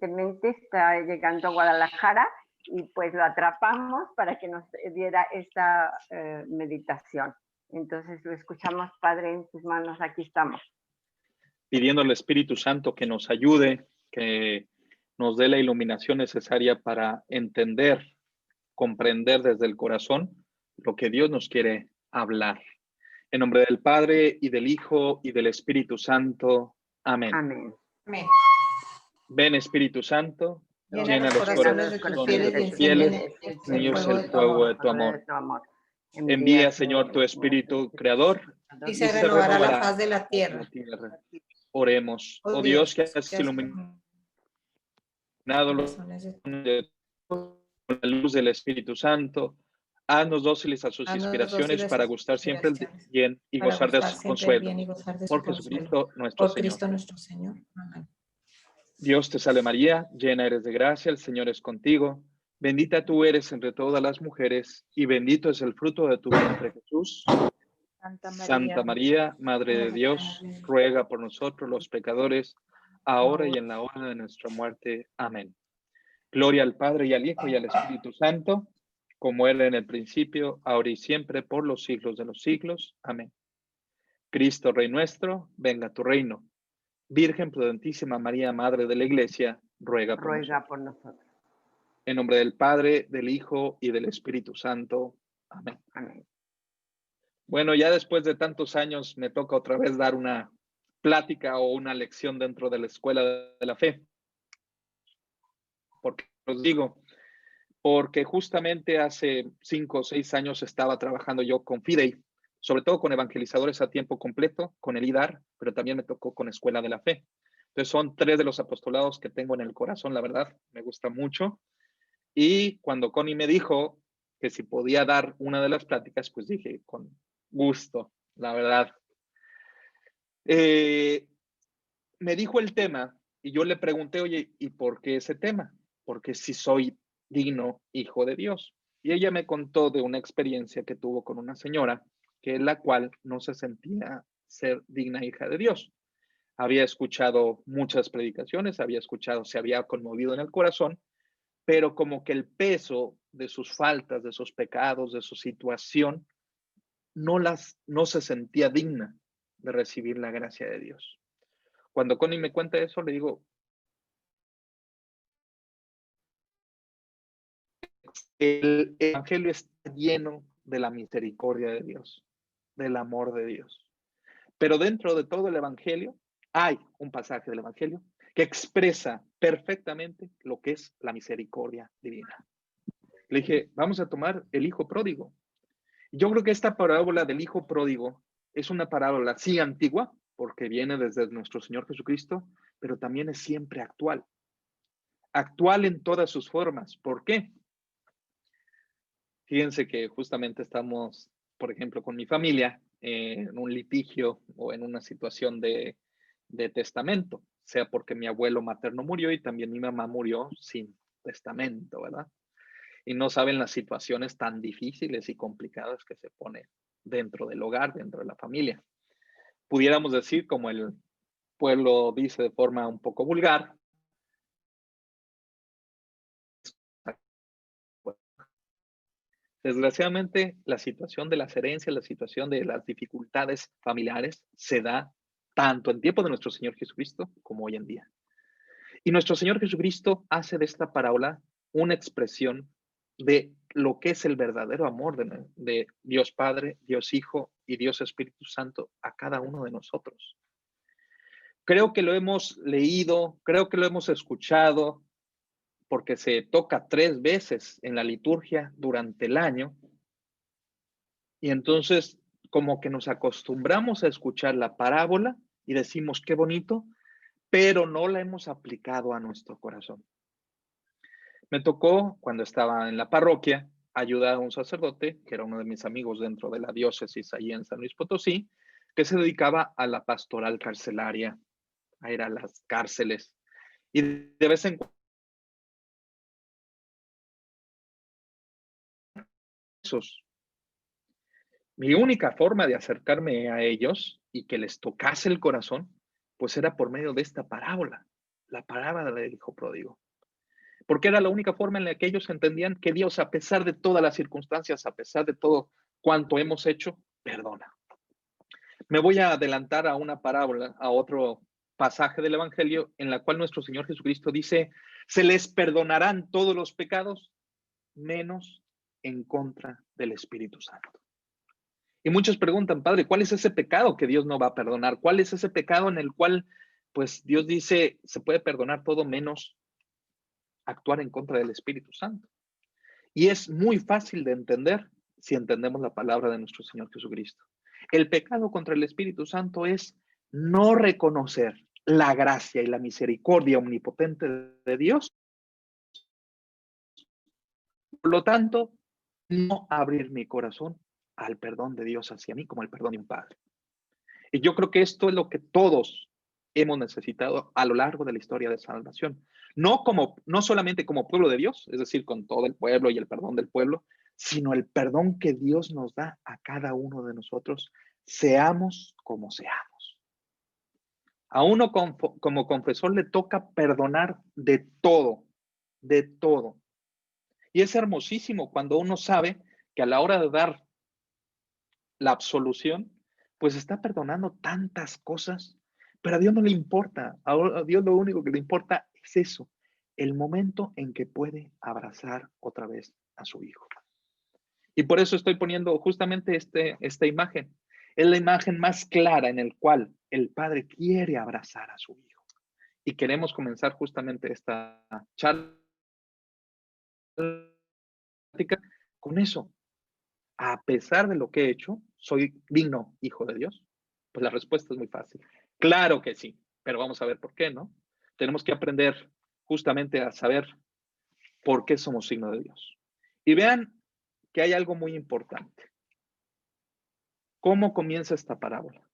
recientemente, está llegando a Guadalajara y pues lo atrapamos para que nos diera esta meditación. Entonces lo escuchamos, Padre, en tus manos, aquí estamos. Pidiendo al Espíritu Santo que nos ayude, que nos dé la iluminación necesaria para entender, comprender desde el corazón lo que Dios nos quiere hablar. En nombre del Padre, y del Hijo, y del Espíritu Santo. Amén. Amén. Amén. Ven, Espíritu Santo, Llena los corazones de tus fieles y enciende en ellos el fuego de tu amor. Envía, Señor, tu Espíritu Creador y se renovará la faz de la tierra. Oremos. Oh Dios, que has iluminado con la luz del Espíritu Santo, haznos dóciles a sus inspiraciones para gustar siempre el bien y gozar de su consuelo. Por Jesucristo nuestro Señor. Por Cristo nuestro Señor. Amén. Dios te salve María, llena eres de gracia, el Señor es contigo. Bendita tú eres entre todas las mujeres, y bendito es el fruto de tu vientre, Jesús. Santa María, Madre de Dios, ruega por nosotros los pecadores, ahora y en la hora de nuestra muerte. Amén. Gloria al Padre, y al Hijo, y al Espíritu Santo, como era en el principio, ahora y siempre, por los siglos de los siglos. Amén. Cristo, Rey nuestro, venga a tu reino. Virgen prudentísima María, Madre de la Iglesia, ruega por nosotros. En nombre del Padre, del Hijo y del Espíritu Santo. Amén. Amén. Bueno, ya después de tantos años me toca otra vez dar una plática o una lección dentro de la Escuela de la Fe. ¿Por qué os digo? Porque justamente hace 5 o 6 años estaba trabajando yo con Fidei, sobre todo con evangelizadores a tiempo completo, con el IDAR, pero también me tocó con Escuela de la Fe. Entonces son 3 de los apostolados que tengo en el corazón, la verdad, me gusta mucho. Y cuando Connie me dijo que si podía dar una de las pláticas, pues dije, con gusto, la verdad. Me dijo el tema y yo le pregunté, oye, ¿y por qué ese tema? Porque si soy digno hijo de Dios. Y ella me contó de una experiencia que tuvo con una señora, que la cual no se sentía ser digna hija de Dios. Había escuchado muchas predicaciones, había escuchado, se había conmovido en el corazón, pero como que el peso de sus faltas, de sus pecados, de su situación, no se sentía digna de recibir la gracia de Dios. Cuando Connie me cuenta eso, le digo, el Evangelio está lleno de la misericordia de Dios, del amor de Dios. Pero dentro de todo el Evangelio hay un pasaje del Evangelio que expresa perfectamente lo que es la misericordia divina. Le dije, vamos a tomar el hijo pródigo. Yo creo que esta parábola del hijo pródigo es una parábola, sí, antigua, porque viene desde nuestro Señor Jesucristo, pero también es siempre actual. Actual en todas sus formas. ¿Por qué? Fíjense que justamente estamos, por ejemplo, con mi familia en un litigio o en una situación de testamento, sea porque mi abuelo materno murió y también mi mamá murió sin testamento, ¿verdad? Y no saben las situaciones tan difíciles y complicadas que se pone dentro del hogar, dentro de la familia. Pudiéramos decir, como el pueblo dice de forma un poco vulgar, desgraciadamente la situación de las herencias, la situación de las dificultades familiares se da tanto en tiempo de nuestro Señor Jesucristo como hoy en día. Y nuestro Señor Jesucristo hace de esta parábola una expresión de lo que es el verdadero amor de Dios Padre, Dios Hijo y Dios Espíritu Santo a cada uno de nosotros. Creo que lo hemos leído, creo que lo hemos escuchado, porque se toca 3 veces en la liturgia durante el año. Y entonces, como que nos acostumbramos a escuchar la parábola y decimos qué bonito, pero no la hemos aplicado a nuestro corazón. Me tocó, cuando estaba en la parroquia, ayudar a un sacerdote, que era uno de mis amigos dentro de la diócesis ahí en San Luis Potosí, que se dedicaba a la pastoral carcelaria, a ir a las cárceles. Y de vez en cuando, mi única forma de acercarme a ellos y que les tocase el corazón, pues era por medio de esta parábola. la parábola del hijo pródigo. Porque era la única forma en la que ellos entendían que Dios, a pesar de todas las circunstancias, a pesar de todo cuanto hemos hecho, perdona. Me voy a adelantar a una parábola, a otro pasaje del Evangelio, en la cual nuestro Señor Jesucristo dice, se les perdonarán todos los pecados, menos en contra del Espíritu Santo. Y muchos preguntan, Padre, ¿cuál es ese pecado que Dios no va a perdonar? ¿Cuál es ese pecado en el cual, pues, Dios dice, se puede perdonar todo menos actuar en contra del Espíritu Santo? Y es muy fácil de entender si entendemos la palabra de nuestro Señor Jesucristo. El pecado contra el Espíritu Santo es no reconocer la gracia y la misericordia omnipotente de Dios. Por lo tanto, no abrir mi corazón al perdón de Dios hacia mí como el perdón de un padre. Y yo creo que esto es lo que todos hemos necesitado a lo largo de la historia de salvación. No solamente como pueblo de Dios, es decir, con todo el pueblo y el perdón del pueblo, sino el perdón que Dios nos da a cada uno de nosotros, seamos como seamos. A uno como confesor le toca perdonar de todo, de todo. Y es hermosísimo cuando uno sabe que a la hora de dar la absolución, pues está perdonando tantas cosas, pero a Dios no le importa. A Dios lo único que le importa es eso, el momento en que puede abrazar otra vez a su hijo. Y por eso estoy poniendo justamente esta imagen. Es la imagen más clara en el cual el padre quiere abrazar a su hijo. Y queremos comenzar justamente esta charla con eso. A pesar de lo que he hecho, ¿soy digno hijo de Dios? Pues la respuesta es muy fácil. Claro que sí, pero vamos a ver por qué, ¿no? Tenemos que aprender justamente a saber por qué somos signo de Dios. Y vean que hay algo muy importante. ¿Cómo comienza esta parábola?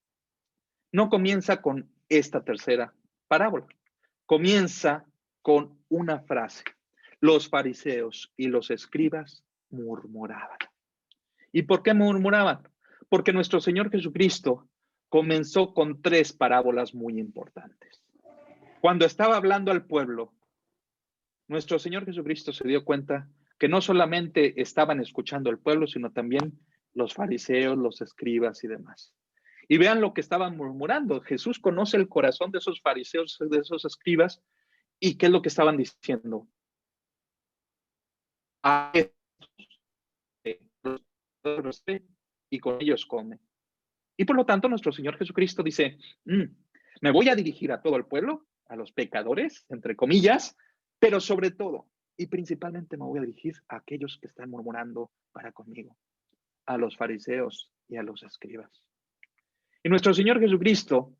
No comienza con esta tercera parábola. Comienza con una frase. Los fariseos y los escribas murmuraban. ¿Y por qué murmuraban? Porque nuestro Señor Jesucristo comenzó con 3 parábolas muy importantes. Cuando estaba hablando al pueblo, nuestro Señor Jesucristo se dio cuenta que no solamente estaban escuchando al pueblo, sino también los fariseos, los escribas y demás. Y vean lo que estaban murmurando. Jesús conoce el corazón de esos fariseos, de esos escribas, y qué es lo que estaban diciendo. A y con ellos come. Y por lo tanto, nuestro Señor Jesucristo dice, me voy a dirigir a todo el pueblo, a los pecadores, entre comillas, pero sobre todo y principalmente me voy a dirigir a aquellos que están murmurando para conmigo, a los fariseos y a los escribas. Y nuestro Señor Jesucristo,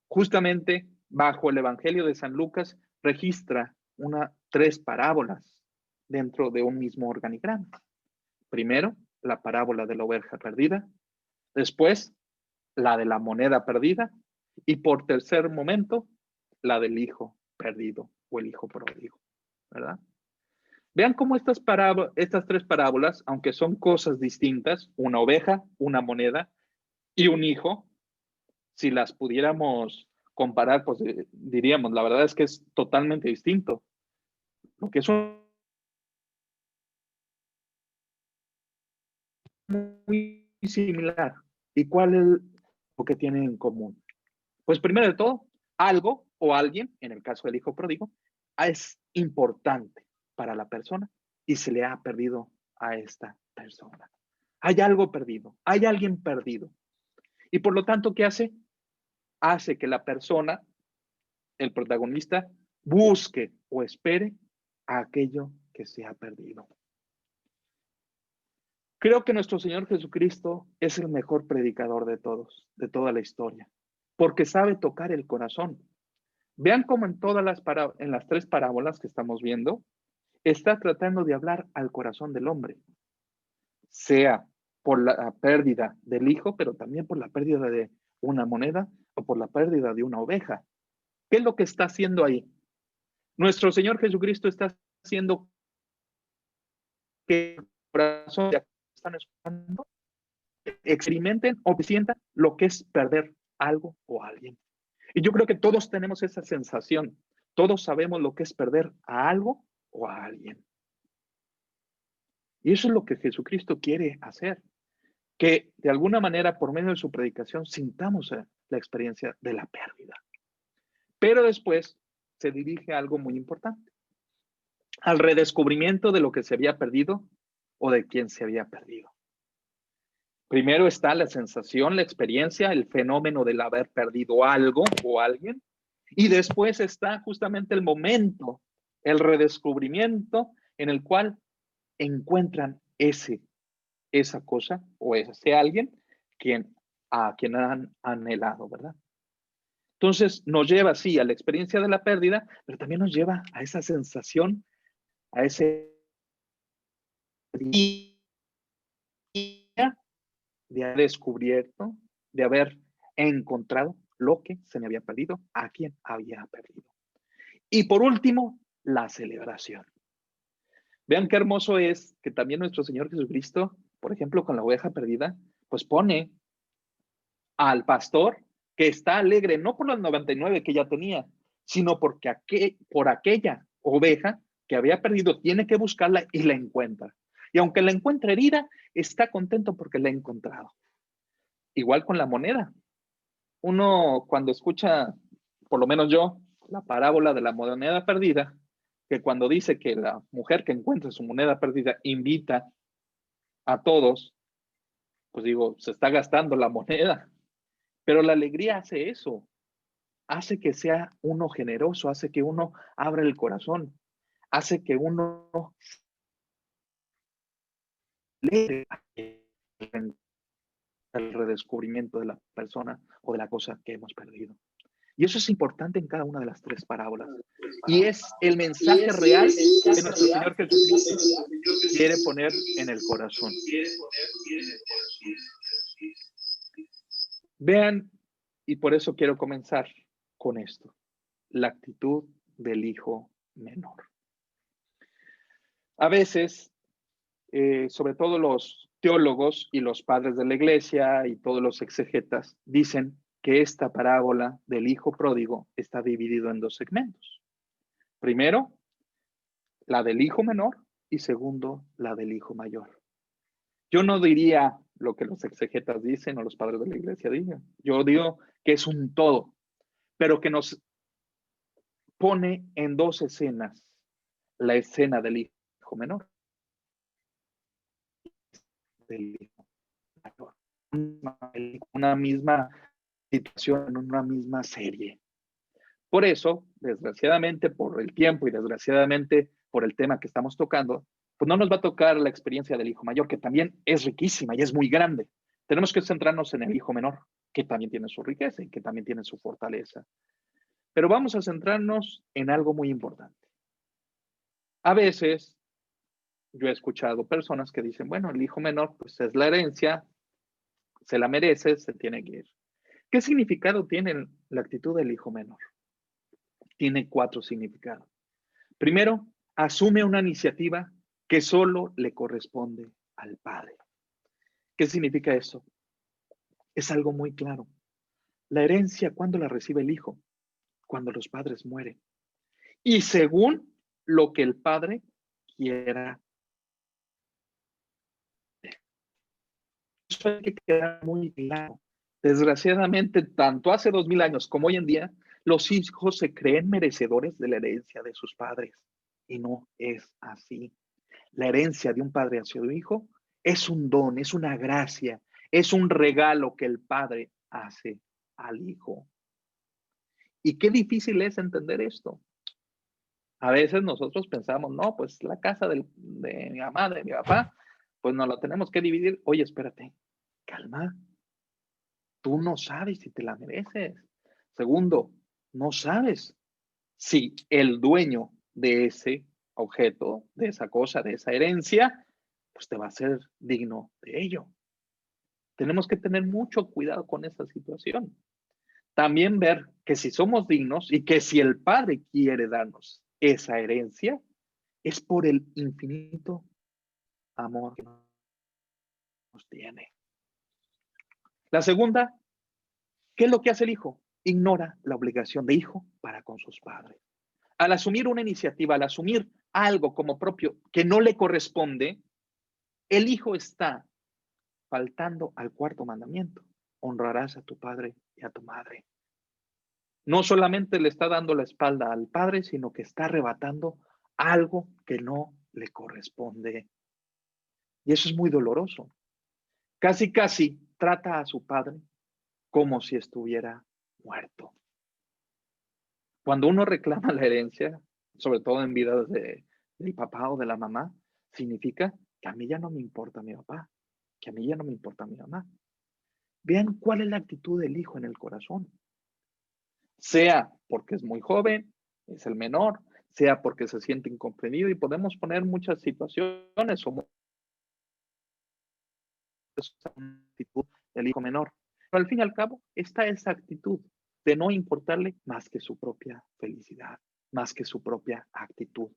justamente bajo el Evangelio de San Lucas, registra 3 parábolas dentro de un mismo organigrama. Primero, la parábola de la oveja perdida, después, la de la moneda perdida, y por tercer momento, la del hijo perdido o el hijo pródigo, ¿verdad? Vean cómo estas 3 parábolas, aunque son cosas distintas, una oveja, una moneda y un hijo, si las pudiéramos comparar, pues diríamos, la verdad es que es totalmente distinto. Lo que es muy similar. ¿Y cuál es lo que tienen en común? Pues primero de todo, algo o alguien, en el caso del hijo pródigo, es importante para la persona y se le ha perdido a esta persona. Hay algo perdido, hay alguien perdido. Y por lo tanto, ¿qué hace? Hace que la persona, el protagonista, busque o espere a aquello que se ha perdido. Creo que nuestro Señor Jesucristo es el mejor predicador de todos, de toda la historia, porque sabe tocar el corazón. Vean cómo en las 3 parábolas que estamos viendo, está tratando de hablar al corazón del hombre, sea por la pérdida del hijo, pero también por la pérdida de una moneda o por la pérdida de una oveja. ¿Qué es lo que está haciendo ahí? Nuestro Señor Jesucristo está haciendo que el corazón de aquellos que están escuchando experimenten o sientan lo que es perder algo o alguien. Y yo creo que todos tenemos esa sensación. Todos sabemos lo que es perder a algo o a alguien. Y eso es lo que Jesucristo quiere hacer. Que de alguna manera, por medio de su predicación, sintamos la experiencia de la pérdida. Pero después se dirige a algo muy importante. Al redescubrimiento de lo que se había perdido o de quien se había perdido. Primero está la sensación, la experiencia, el fenómeno del haber perdido algo o alguien. Y después está justamente el momento, el redescubrimiento en el cual encuentran esa cosa o ese alguien a quien han anhelado, ¿verdad? Entonces nos lleva, sí, a la experiencia de la pérdida, pero también nos lleva a esa sensación, a ese de haber descubierto, de haber encontrado lo que se me había perdido, a quien había perdido. Y por último, la celebración. Vean qué hermoso es que también nuestro Señor Jesucristo, por ejemplo, con la oveja perdida, pues pone al pastor que está alegre, no por las 99 que ya tenía, sino porque por aquella oveja que había perdido, tiene que buscarla y la encuentra. Y aunque la encuentra herida, está contento porque la ha encontrado. Igual con la moneda. Uno cuando escucha, por lo menos yo, la parábola de la moneda perdida, que cuando dice que la mujer que encuentra su moneda perdida invita a todos, pues digo, se está gastando la moneda. Pero la alegría hace eso, hace que sea uno generoso, hace que uno abra el corazón, hace que uno lee el redescubrimiento de la persona o de la cosa que hemos perdido. Y eso es importante en cada una de las tres parábolas. Y es el mensaje real que nuestro Señor Jesucristo quiere poner en el corazón. Vean, y por eso quiero comenzar con esto, la actitud del hijo menor. A veces, sobre todo los teólogos y los padres de la iglesia y todos los exegetas dicen que esta parábola del hijo pródigo está dividido en dos segmentos. Primero, la del hijo menor y segundo, la del hijo mayor. Yo no diría lo que los exegetas dicen o los padres de la iglesia dicen. Yo digo que es un todo, pero que nos pone en dos escenas. La escena del hijo menor, del hijo mayor. Una misma situación, en una misma serie. Por eso, desgraciadamente, por el tiempo y desgraciadamente por el tema que estamos tocando, pues no nos va a tocar la experiencia del hijo mayor, que también es riquísima y es muy grande. Tenemos que centrarnos en el hijo menor, que también tiene su riqueza y que también tiene su fortaleza. Pero vamos a centrarnos en algo muy importante. A veces, yo he escuchado personas que dicen, bueno, el hijo menor, pues es la herencia, se la merece, se tiene que ir. ¿Qué significado tiene la actitud del hijo menor? Tiene 4 significados. Primero, asume una iniciativa que solo le corresponde al padre. ¿Qué significa eso? Es algo muy claro. La herencia, ¿cuándo la recibe el hijo? Cuando los padres mueren. Y según lo que el padre quiera. Eso hay que quedar muy claro. Desgraciadamente, tanto hace 2000 años como hoy en día, los hijos se creen merecedores de la herencia de sus padres. Y no es así. La herencia de un padre hacia un hijo es un don, es una gracia, es un regalo que el padre hace al hijo. Y qué difícil es entender esto. A veces nosotros pensamos, no, pues la casa de mi mamá, de mi papá, pues nos la tenemos que dividir. Oye, espérate, calma. Tú no sabes si te la mereces. Segundo, no sabes si el dueño de ese objeto, de esa cosa, de esa herencia, pues te va a ser digno de ello. Tenemos que tener mucho cuidado con esa situación. También ver que si somos dignos y que si el Padre quiere darnos esa herencia, es por el infinito amor que nos tiene. La segunda, ¿qué es lo que hace el hijo? Ignora la obligación de hijo para con sus padres. Al asumir una iniciativa, al asumir algo como propio que no le corresponde, el hijo está faltando al cuarto mandamiento. Honrarás a tu padre y a tu madre. No solamente le está dando la espalda al padre, sino que está arrebatando algo que no le corresponde. Y eso es muy doloroso. Casi, casi trata a su padre como si estuviera muerto. Cuando uno reclama la herencia, sobre todo en vidas del papá o de la mamá, significa que a mí ya no me importa mi papá, que a mí ya no me importa mi mamá. Vean cuál es la actitud del hijo en el corazón. Sea porque es muy joven, es el menor, sea porque se siente incomprendido, y podemos poner muchas situaciones o una actitud del hijo menor. Pero al fin y al cabo está esa actitud de no importarle más que su propia felicidad, más que su propia actitud.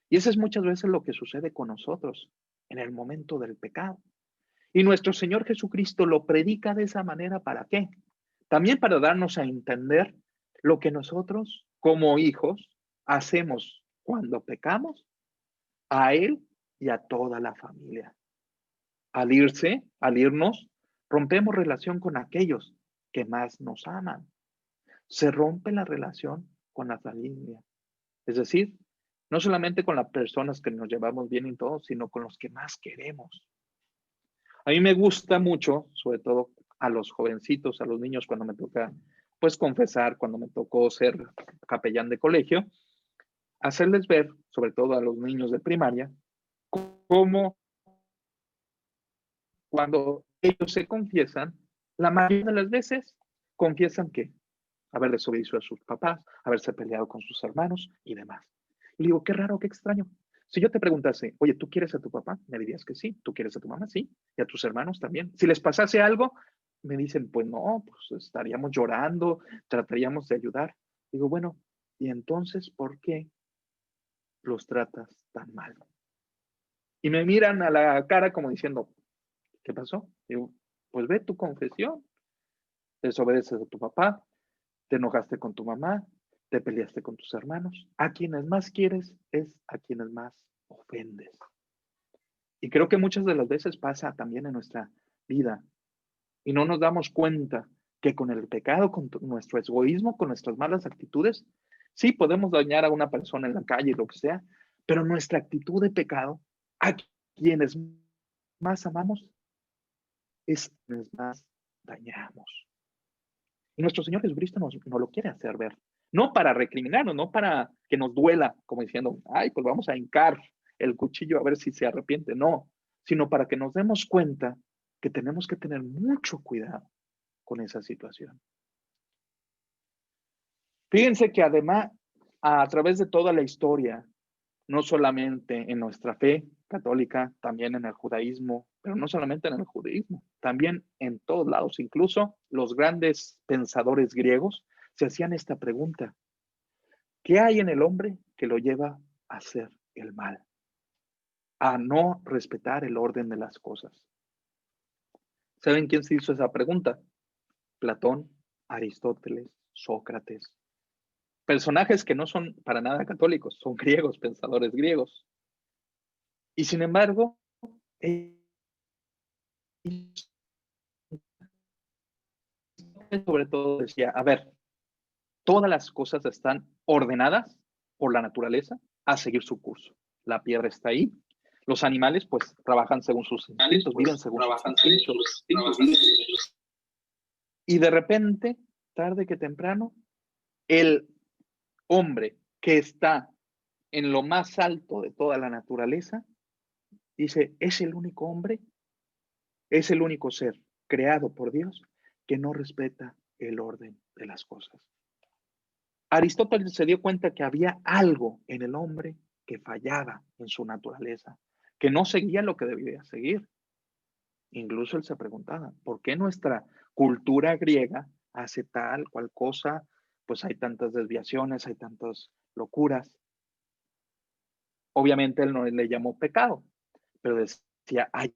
Y eso es muchas veces lo que sucede con nosotros en el momento del pecado. Y nuestro Señor Jesucristo lo predica de esa manera, ¿para qué? También para darnos a entender lo que nosotros como hijos hacemos cuando pecamos a Él y a toda la familia. Al irnos, rompemos relación con aquellos que más nos aman. Se rompe la relación con la familia. Es decir, no solamente con las personas que nos llevamos bien y todo, sino con los que más queremos. A mí me gusta mucho, sobre todo a los jovencitos, a los niños, cuando me toca, pues, confesar, cuando me tocó ser capellán de colegio, hacerles ver, sobre todo a los niños de primaria, cómo cuando ellos se confiesan, la mayoría de las veces confiesan que haber desobedecido a sus papás, haberse peleado con sus hermanos y demás. Y digo, qué raro, qué extraño. Si yo te preguntase, oye, ¿tú quieres a tu papá? Me dirías que sí. ¿Tú quieres a tu mamá? Sí. Y a tus hermanos también. Si les pasase algo, me dicen, pues no, pues estaríamos llorando, trataríamos de ayudar. Digo, bueno, ¿y entonces por qué los tratas tan mal? Y me miran a la cara como diciendo, ¿qué pasó? Digo, pues ve tu confesión. Desobedeces a tu papá, te enojaste con tu mamá, te peleaste con tus hermanos. A quienes más quieres es a quienes más ofendes. Y creo que muchas de las veces pasa también en nuestra vida y no nos damos cuenta que con el pecado, con nuestro egoísmo, con nuestras malas actitudes, sí podemos dañar a una persona en la calle, lo que sea, pero nuestra actitud de pecado, a quienes más amamos, es a quienes más dañamos. Y nuestro Señor Jesucristo nos lo quiere hacer ver. No para recriminarnos, no para que nos duela, como diciendo, ay, pues vamos a hincar el cuchillo a ver si se arrepiente. No, sino para que nos demos cuenta que tenemos que tener mucho cuidado con esa situación. Fíjense que además, a través de toda la historia, no solamente en nuestra fe católica, también en el judaísmo, pero no solamente en el judaísmo, también en todos lados, incluso los grandes pensadores griegos se hacían esta pregunta: ¿qué hay en el hombre que lo lleva a hacer el mal? A no respetar el orden de las cosas. ¿Saben quién se hizo esa pregunta? Platón, Aristóteles, Sócrates. Personajes que no son para nada católicos, son griegos, pensadores griegos. Y sin embargo, sobre todo decía, a ver, todas las cosas están ordenadas por la naturaleza a seguir su curso. La piedra está ahí. Los animales, pues, trabajan según sus instintos, viven según sus instintos. Y de repente, tarde que temprano, el hombre que está en lo más alto de toda la naturaleza, dice, es el único hombre, es el único ser creado por Dios que no respeta el orden de las cosas. Aristóteles se dio cuenta que había algo en el hombre que fallaba en su naturaleza, que no seguía lo que debía seguir. Incluso él se preguntaba, ¿por qué nuestra cultura griega hace tal cual cosa? Pues hay tantas desviaciones, hay tantas locuras. Obviamente él no le llamó pecado, pero decía, hay,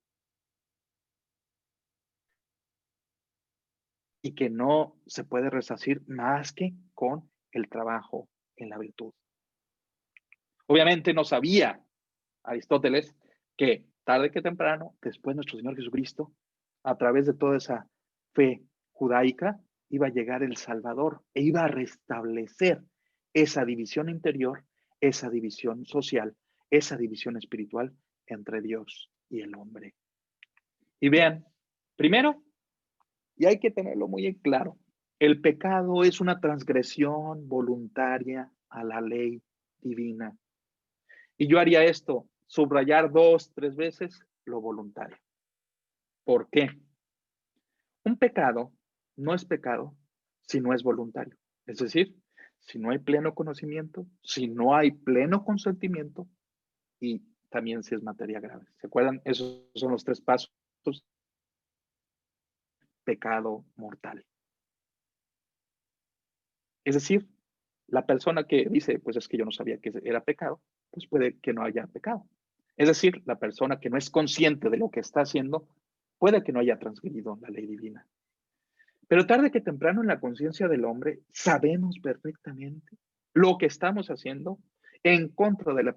y que no se puede resarcir más que con el trabajo en la virtud. Obviamente no sabía Aristóteles que tarde que temprano, después nuestro Señor Jesucristo, a través de toda esa fe judaica, iba a llegar el Salvador e iba a restablecer esa división interior, esa división social, esa división espiritual entre Dios y el hombre. Y vean, primero, y hay que tenerlo muy en claro, el pecado es una transgresión voluntaria a la ley divina. Y yo haría esto, subrayar 2, 3 veces lo voluntario. ¿Por qué? Un pecado no es pecado si no es voluntario. Es decir, si no hay pleno conocimiento, si no hay pleno consentimiento y también si es materia grave. ¿Se acuerdan? Esos son los 3 pasos. Pecado mortal. Es decir, la persona que dice, pues es que yo no sabía que era pecado, pues puede que no haya pecado. Es decir, la persona que no es consciente de lo que está haciendo, puede que no haya transgredido la ley divina. Pero tarde que temprano en la conciencia del hombre sabemos perfectamente lo que estamos haciendo en contra de la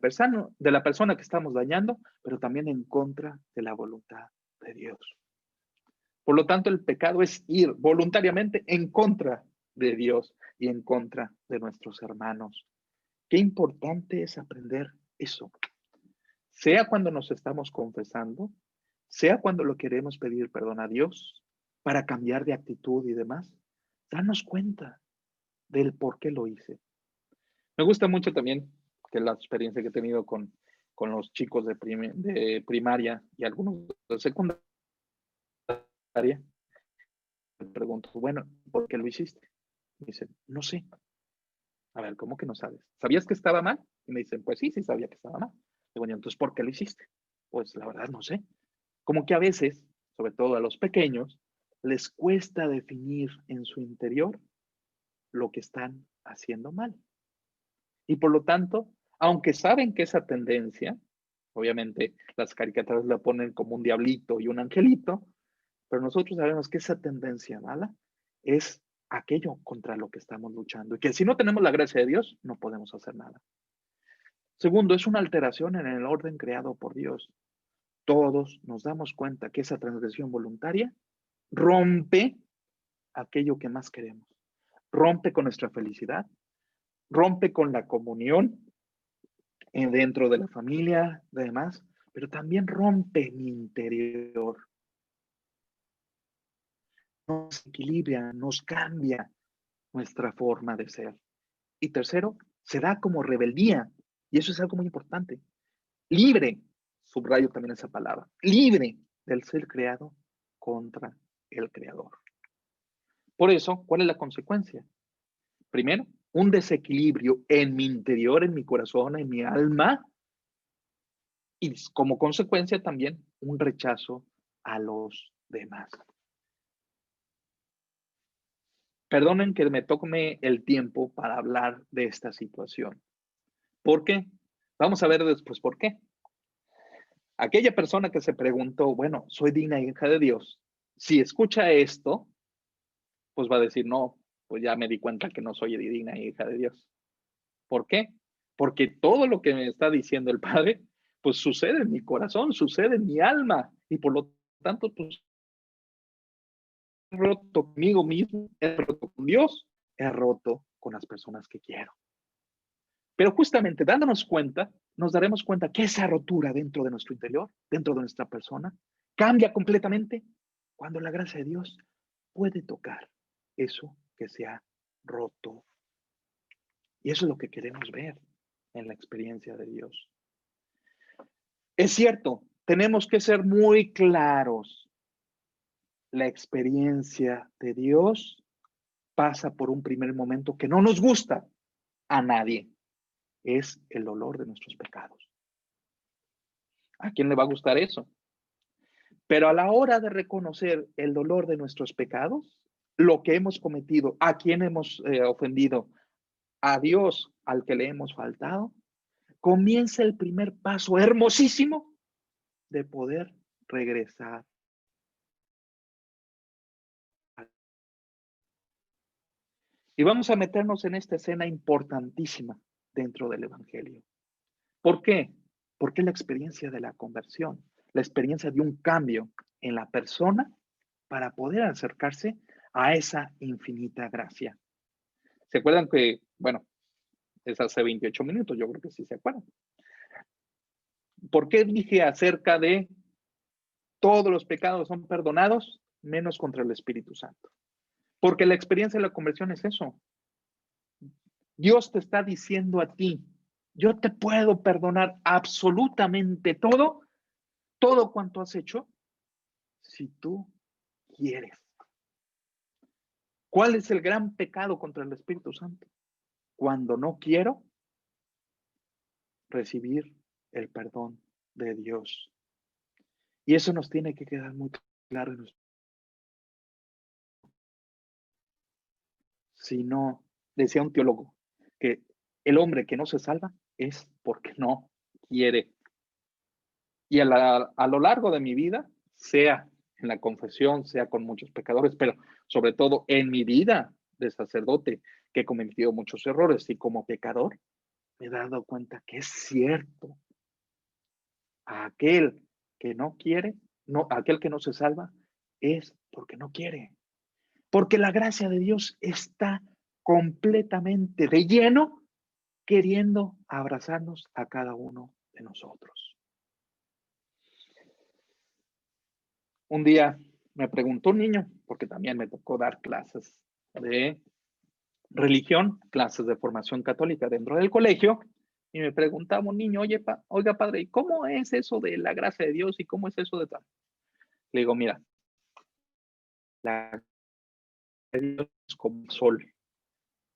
persona que estamos dañando, pero también en contra de la voluntad de Dios. Por lo tanto, el pecado es ir voluntariamente en contra de Dios y en contra de nuestros hermanos. Qué importante es aprender eso. Sea cuando nos estamos confesando, sea cuando lo queremos pedir perdón a Dios para cambiar de actitud y demás, darnos cuenta del por qué lo hice. Me gusta mucho también que la experiencia que he tenido con los chicos de primaria y algunos de secundaria, me pregunto, bueno, ¿por qué lo hiciste? Me dicen, no sé. A ver, ¿cómo que no sabes? ¿Sabías que estaba mal? Y me dicen, pues sí, sí sabía que estaba mal. Digo, entonces, ¿por qué lo hiciste? Pues la verdad no sé. Como que a veces, sobre todo a los pequeños, les cuesta definir en su interior lo que están haciendo mal. Y por lo tanto, aunque saben que esa tendencia, obviamente las caricaturas la ponen como un diablito y un angelito, pero nosotros sabemos que esa tendencia mala es aquello contra lo que estamos luchando y que si no tenemos la gracia de Dios, no podemos hacer nada. Segundo, es una alteración en el orden creado por Dios. Todos nos damos cuenta que esa transgresión voluntaria rompe aquello que más queremos. Rompe con nuestra felicidad, rompe con la comunión dentro de la familia, demás, pero también rompe mi interior. Nos equilibra, nos cambia nuestra forma de ser. Y tercero, se da como rebeldía, y eso es algo muy importante. Libre, subrayo también esa palabra, libre del ser creado contra el creador. Por eso, ¿cuál es la consecuencia? Primero, un desequilibrio en mi interior, en mi corazón, en mi alma, y como consecuencia también un rechazo a los demás. Perdonen que me tome el tiempo para hablar de esta situación. ¿Por qué? Vamos a ver después por qué. Aquella persona que se preguntó, bueno, soy digna hija de Dios, si escucha esto, pues va a decir, no, pues ya me di cuenta que no soy digna hija de Dios. ¿Por qué? Porque todo lo que me está diciendo el Padre, pues sucede en mi corazón, sucede en mi alma, y por lo tanto, pues he roto conmigo mismo, he roto con Dios, he roto con las personas que quiero. Pero justamente dándonos cuenta, nos daremos cuenta que esa rotura dentro de nuestro interior, dentro de nuestra persona, cambia completamente cuando la gracia de Dios puede tocar eso que se ha roto. Y eso es lo que queremos ver en la experiencia de Dios. Es cierto, tenemos que ser muy claros. La experiencia de Dios pasa por un primer momento que no nos gusta a nadie. Es el dolor de nuestros pecados. ¿A quién le va a gustar eso? Pero a la hora de reconocer el dolor de nuestros pecados, lo que hemos cometido, a quién hemos ofendido, a Dios al que le hemos faltado, comienza el primer paso hermosísimo de poder regresar. Y vamos a meternos en esta escena importantísima dentro del Evangelio. ¿Por qué? Porque es la experiencia de la conversión, la experiencia de un cambio en la persona para poder acercarse a esa infinita gracia. ¿Se acuerdan que, bueno, es hace 28 minutos, yo creo que sí se acuerdan? ¿Por qué dije acerca de todos los pecados son perdonados, menos contra el Espíritu Santo? Porque la experiencia de la conversión es eso. Dios te está diciendo a ti, yo te puedo perdonar absolutamente todo, todo cuanto has hecho, si tú quieres. ¿Cuál es el gran pecado contra el Espíritu Santo? Cuando no quiero recibir el perdón de Dios. Y eso nos tiene que quedar muy claro. Si no, decía un teólogo, que el hombre que no se salva es porque no quiere. Y a lo largo de mi vida, sea en la confesión, sea con muchos pecadores, pero sobre todo en mi vida de sacerdote, que he cometido muchos errores y como pecador, me he dado cuenta que es cierto. Aquel que no quiere, no, aquel que no se salva, es porque no quiere. Porque la gracia de Dios está completamente de lleno, queriendo abrazarnos a cada uno de nosotros. Un día me preguntó un niño, porque también me tocó dar clases de religión, clases de formación católica dentro del colegio, y me preguntaba un niño, oiga padre, ¿y cómo es eso de la gracia de Dios y cómo es eso de tal? Le digo, mira, la gracia de Dios es como el sol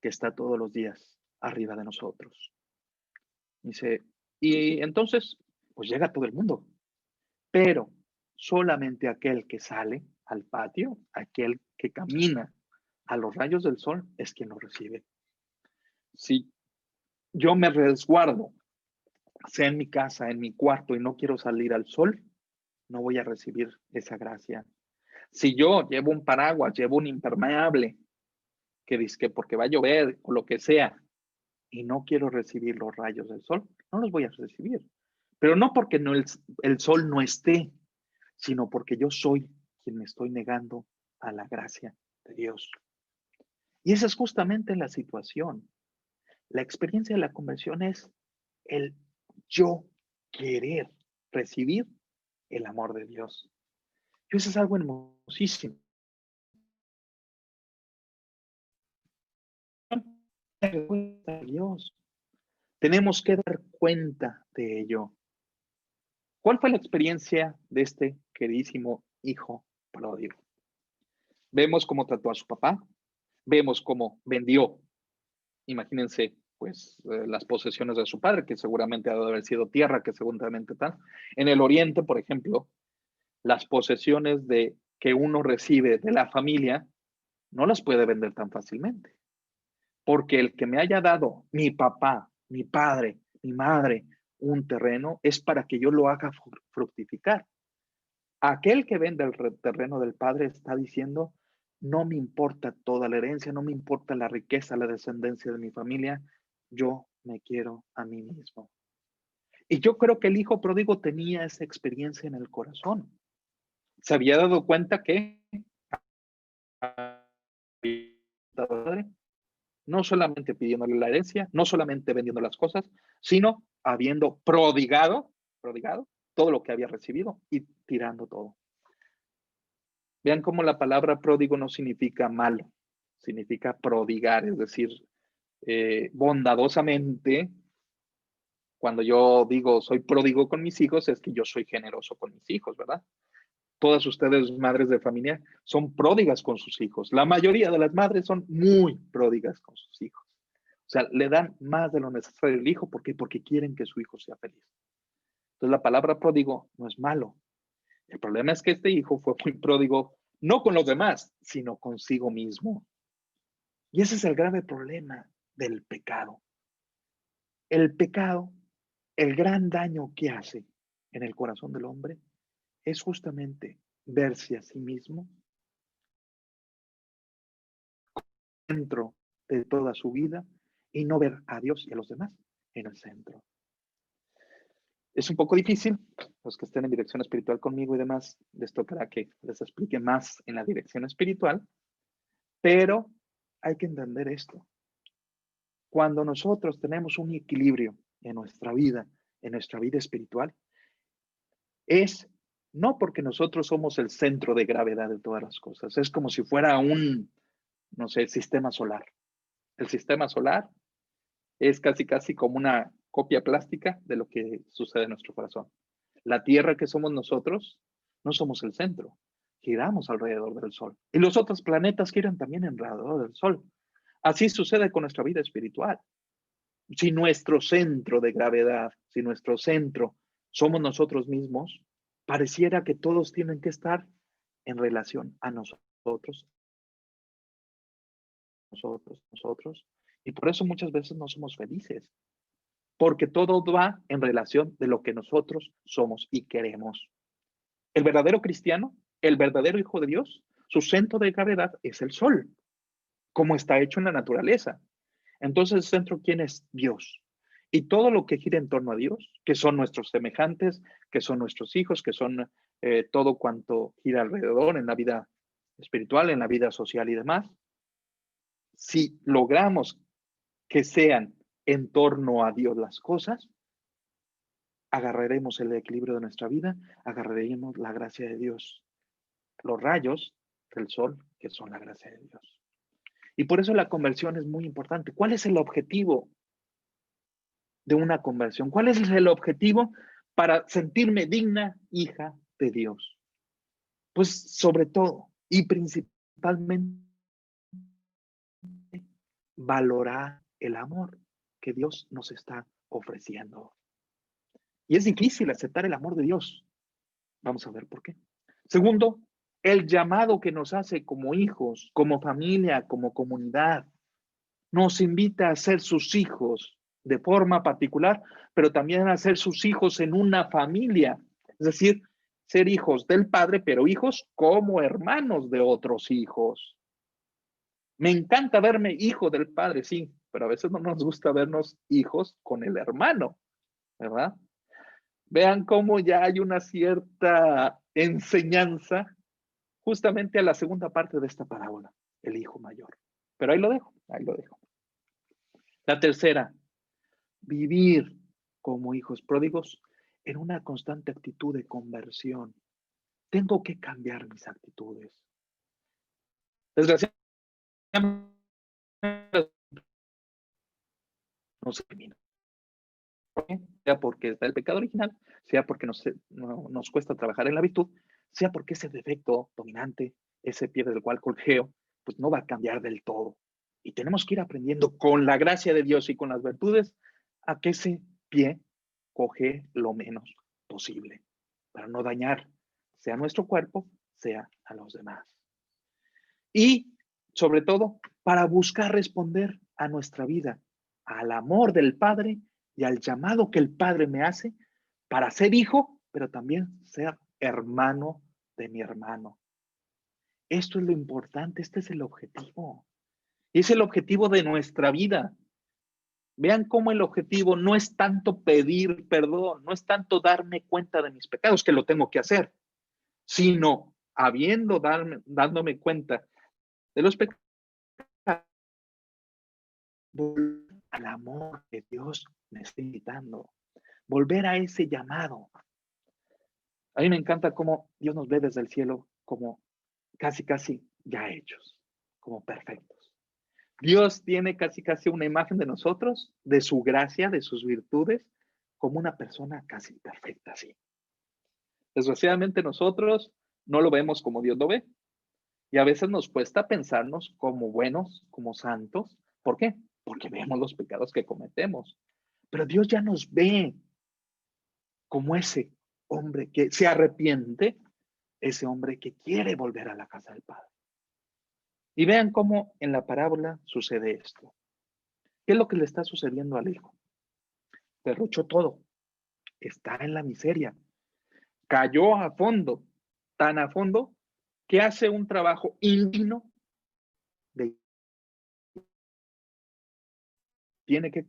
que está todos los días arriba de nosotros. Dice, y entonces, pues llega a todo el mundo, pero solamente aquel que sale al patio, aquel que camina a los rayos del sol, es quien lo recibe. Si yo me resguardo, sea en mi casa, en mi cuarto, y no quiero salir al sol, no voy a recibir esa gracia. Si yo llevo un paraguas, llevo un impermeable, que dice que porque va a llover o lo que sea, y no quiero recibir los rayos del sol, no los voy a recibir. Pero no porque no el sol no esté, sino porque yo soy quien me estoy negando a la gracia de Dios. Y esa es justamente la situación. La experiencia de la conversión es el yo querer recibir el amor de Dios. Y eso es algo hermosísimo. Dios. Tenemos que dar cuenta de ello. ¿Cuál fue la experiencia de este queridísimo hijo pródigo? Vemos cómo trató a su papá, vemos cómo vendió, imagínense, pues las posesiones de su padre, que seguramente ha de haber sido tierra, que seguramente tal. En el oriente, por ejemplo, las posesiones que uno recibe de la familia no las puede vender tan fácilmente. Porque el que me haya dado mi papá, mi padre, mi madre, un terreno, es para que yo lo haga fructificar. Aquel que vende el terreno del padre está diciendo, no me importa toda la herencia, no me importa la riqueza, la descendencia de mi familia, yo me quiero a mí mismo. Y yo creo que el hijo pródigo tenía esa experiencia en el corazón. Se había dado cuenta que no solamente pidiéndole la herencia, no solamente vendiendo las cosas, sino habiendo prodigado todo lo que había recibido y tirando todo. Vean cómo la palabra pródigo no significa malo, significa prodigar, es decir, bondadosamente. Cuando yo digo soy pródigo con mis hijos, es que yo soy generoso con mis hijos, ¿verdad? Todas ustedes, madres de familia, son pródigas con sus hijos. La mayoría de las madres son muy pródigas con sus hijos. O sea, le dan más de lo necesario al hijo. ¿Por qué? Porque quieren que su hijo sea feliz. Entonces, la palabra pródigo no es malo. El problema es que este hijo fue muy pródigo, no con los demás, sino consigo mismo. Y ese es el grave problema del pecado. El pecado, el gran daño que hace en el corazón del hombre, es justamente verse a sí mismo dentro de toda su vida y no ver a Dios y a los demás en el centro. Es un poco difícil, los que estén en dirección espiritual conmigo y demás, les tocará que les explique más en la dirección espiritual, pero hay que entender esto. Cuando nosotros tenemos un equilibrio en nuestra vida espiritual, es no porque nosotros somos el centro de gravedad de todas las cosas, es como si fuera un, no sé, sistema solar. El sistema solar es casi como una copia plástica de lo que sucede en nuestro corazón. La Tierra que somos nosotros, no somos el centro, giramos alrededor del Sol. Y los otros planetas giran también alrededor del Sol. Así sucede con nuestra vida espiritual. Si nuestro centro de gravedad, si nuestro centro somos nosotros mismos, pareciera que todos tienen que estar en relación a nosotros, y por eso muchas veces no somos felices, porque todo va en relación de lo que nosotros somos y queremos. El verdadero cristiano, el verdadero hijo de Dios, su centro de gravedad es el sol, como está hecho en la naturaleza. Entonces el centro, ¿quién es? Dios. Y todo lo que gira en torno a Dios, que son nuestros semejantes, que son nuestros hijos, que son todo cuanto gira alrededor en la vida espiritual, en la vida social y demás, si logramos que sean en torno a Dios las cosas, agarraremos el equilibrio de nuestra vida, agarraremos la gracia de Dios, los rayos del sol, que son la gracia de Dios. Y por eso la conversión es muy importante. ¿Cuál es el objetivo de una conversión? ¿Cuál es el objetivo para sentirme digna hija de Dios? Pues sobre todo y principalmente valorar el amor que Dios nos está ofreciendo. Y es difícil aceptar el amor de Dios. Vamos a ver por qué. Segundo, el llamado que nos hace como hijos, como familia, como comunidad, nos invita a ser sus hijos de forma particular, pero también a ser sus hijos en una familia. Es decir, ser hijos del Padre, pero hijos como hermanos de otros hijos. Me encanta verme hijo del Padre, sí, pero a veces no nos gusta vernos hijos con el hermano, ¿verdad? Vean cómo ya hay una cierta enseñanza justamente a la segunda parte de esta parábola, el hijo mayor. Pero ahí lo dejo, ahí lo dejo. La tercera, vivir como hijos pródigos en una constante actitud de conversión. Tengo que cambiar mis actitudes. Desgraciadamente, no se termina. Sea porque está el pecado original, sea porque nos cuesta trabajar en la virtud, sea porque ese defecto dominante, ese pie del cual colgeo, pues no va a cambiar del todo. Y tenemos que ir aprendiendo con la gracia de Dios y con las virtudes a que ese pie coge lo menos posible para no dañar, sea nuestro cuerpo, sea a los demás. Y sobre todo, para buscar responder a nuestra vida, al amor del Padre y al llamado que el Padre me hace para ser hijo, pero también ser hermano de mi hermano. Esto es lo importante, este es el objetivo. Y es el objetivo de nuestra vida. Vean cómo el objetivo no es tanto pedir perdón, no es tanto darme cuenta de mis pecados, que lo tengo que hacer, sino dándome cuenta de los pecados, volver al amor que Dios me está invitando, volver a ese llamado. A mí me encanta cómo Dios nos ve desde el cielo como casi ya hechos, como perfectos. Dios tiene casi una imagen de nosotros, de su gracia, de sus virtudes, como una persona casi perfecta, así. Desgraciadamente nosotros no lo vemos como Dios lo ve. Y a veces nos cuesta pensarnos como buenos, como santos. ¿Por qué? Porque vemos los pecados que cometemos. Pero Dios ya nos ve como ese hombre que se arrepiente, ese hombre que quiere volver a la casa del Padre. Y vean cómo en la parábola sucede esto. ¿Qué es lo que le está sucediendo al hijo? Derrochó todo. Está en la miseria. Cayó a fondo, tan a fondo, que hace un trabajo indigno de tiene que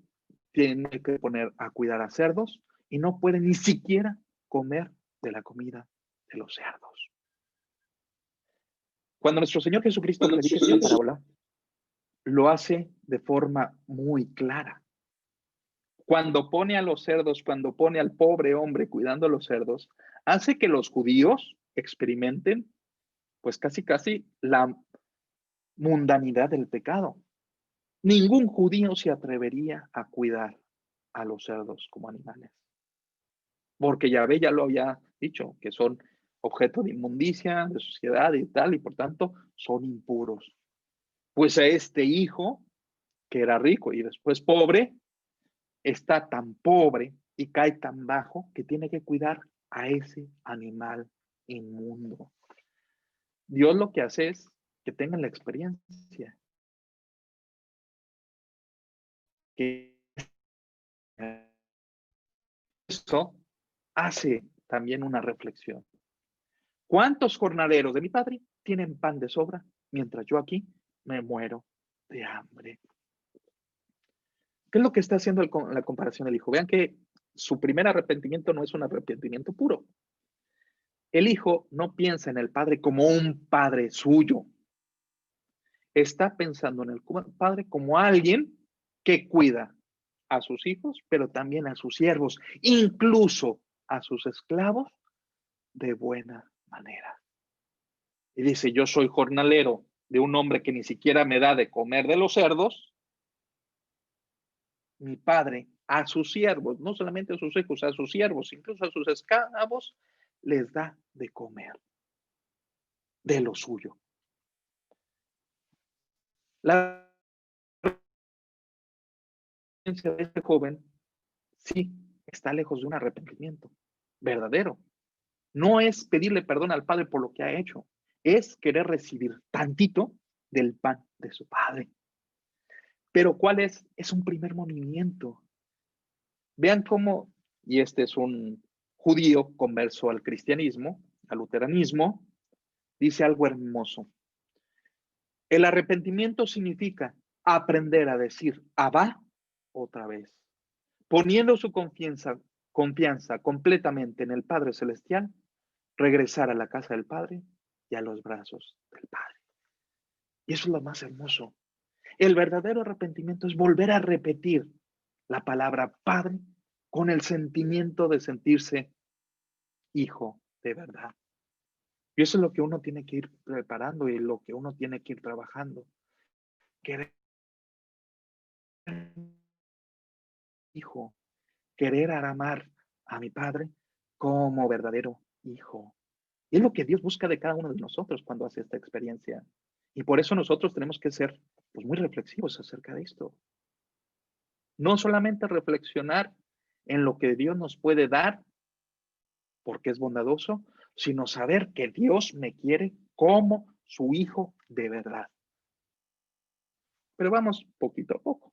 poner a cuidar a cerdos y no puede ni siquiera comer de la comida de los cerdos. Cuando nuestro Señor Jesucristo predica esta parábola, lo hace de forma muy clara. Cuando pone a los cerdos, cuando pone al pobre hombre cuidando a los cerdos, hace que los judíos experimenten, pues casi la mundanidad del pecado. Ningún judío se atrevería a cuidar a los cerdos como animales. Porque Yahvé ya lo había dicho, que son objeto de inmundicia, de suciedad y tal, y por tanto son impuros. Pues a este hijo, que era rico y después pobre, está tan pobre y cae tan bajo que tiene que cuidar a ese animal inmundo. Dios lo que hace es que tengan la experiencia. Que esto hace también una reflexión. ¿Cuántos jornaleros de mi padre tienen pan de sobra mientras yo aquí me muero de hambre? ¿Qué es lo que está haciendo la comparación del hijo? Vean que su primer arrepentimiento no es un arrepentimiento puro. El hijo no piensa en el padre como un padre suyo. Está pensando en el padre como alguien que cuida a sus hijos, pero también a sus siervos, incluso a sus esclavos, de buena manera. Y dice, yo soy jornalero de un hombre que ni siquiera me da de comer de los cerdos. Mi padre a sus siervos, no solamente a sus hijos, a sus siervos, incluso a sus esclavos, les da de comer de lo suyo. La experiencia de este joven sí está lejos de un arrepentimiento verdadero. No es pedirle perdón al padre por lo que ha hecho, es querer recibir tantito del pan de su padre. Pero ¿cuál es? Es un primer movimiento. Vean cómo, y este es un judío converso al cristianismo, al luteranismo, dice algo hermoso. El arrepentimiento significa aprender a decir Abba otra vez, poniendo su confianza completamente en el Padre Celestial, regresar a la casa del Padre y a los brazos del Padre. Y eso es lo más hermoso. El verdadero arrepentimiento es volver a repetir la palabra Padre con el sentimiento de sentirse hijo de verdad. Y eso es lo que uno tiene que ir preparando y lo que uno tiene que ir trabajando. Querer hijo, querer amar a mi Padre como verdadero hijo. Y es lo que Dios busca de cada uno de nosotros cuando hace esta experiencia. Y por eso nosotros tenemos que ser pues, muy reflexivos acerca de esto. No solamente reflexionar en lo que Dios nos puede dar, porque es bondadoso, sino saber que Dios me quiere como su hijo de verdad. Pero vamos poquito a poco.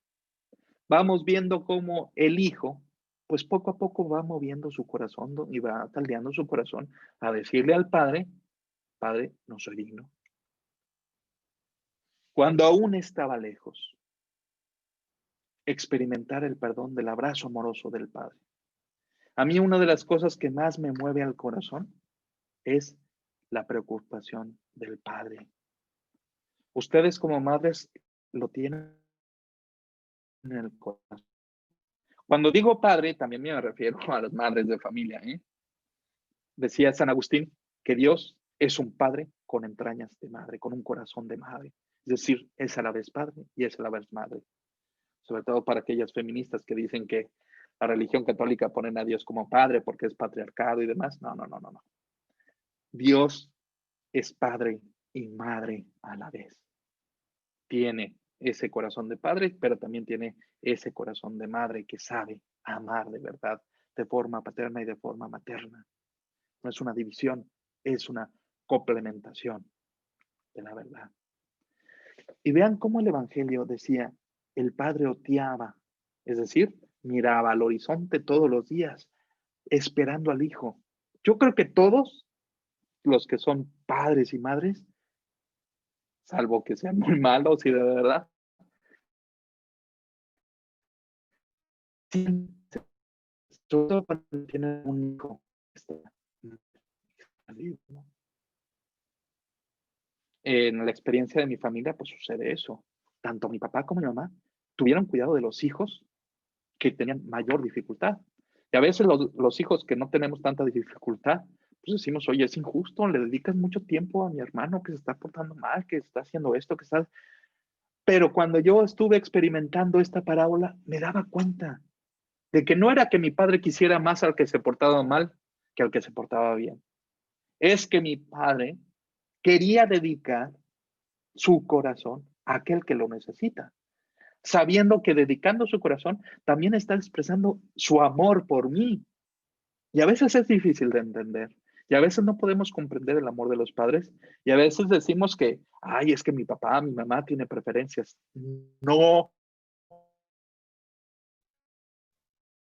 Vamos viendo cómo el hijo, pues poco a poco va moviendo su corazón y va taldeando su corazón a decirle al padre, Padre, no soy digno. Cuando aún estaba lejos, experimentar el perdón del abrazo amoroso del Padre. A mí una de las cosas que más me mueve al corazón es la preocupación del Padre. Ustedes como madres lo tienen en el corazón. Cuando digo padre, también me refiero a las madres de familia. Decía San Agustín que Dios es un padre con entrañas de madre, con un corazón de madre. Es decir, es a la vez padre y es a la vez madre. Sobre todo para aquellas feministas que dicen que la religión católica pone a Dios como padre porque es patriarcado y demás. No. Dios es padre y madre a la vez. Tiene ese corazón de padre, pero también tiene ese corazón de madre que sabe amar de verdad, de forma paterna y de forma materna. No es una división, es una complementación de la verdad. Y vean cómo el Evangelio decía, el padre oteaba, es decir, miraba al horizonte todos los días, esperando al hijo. Yo creo que todos los que son padres y madres, salvo que sean muy malos y de verdad, Sobre todo cuando tienen un hijo que está perdido, ¿no? En la experiencia de mi familia, pues sucede eso. Tanto mi papá como mi mamá tuvieron cuidado de los hijos que tenían mayor dificultad. Y a veces los hijos que no tenemos tanta dificultad, pues decimos, oye, es injusto, le dedicas mucho tiempo a mi hermano que se está portando mal, que está haciendo esto, que está... Pero cuando yo estuve experimentando esta parábola, me daba cuenta de que no era que mi padre quisiera más al que se portaba mal que al que se portaba bien. Es que mi padre quería dedicar su corazón a aquel que lo necesita, sabiendo que dedicando su corazón también está expresando su amor por mí. Y a veces es difícil de entender. Y a veces no podemos comprender el amor de los padres. Y a veces decimos que, ay, es que mi papá, mi mamá tiene preferencias. No.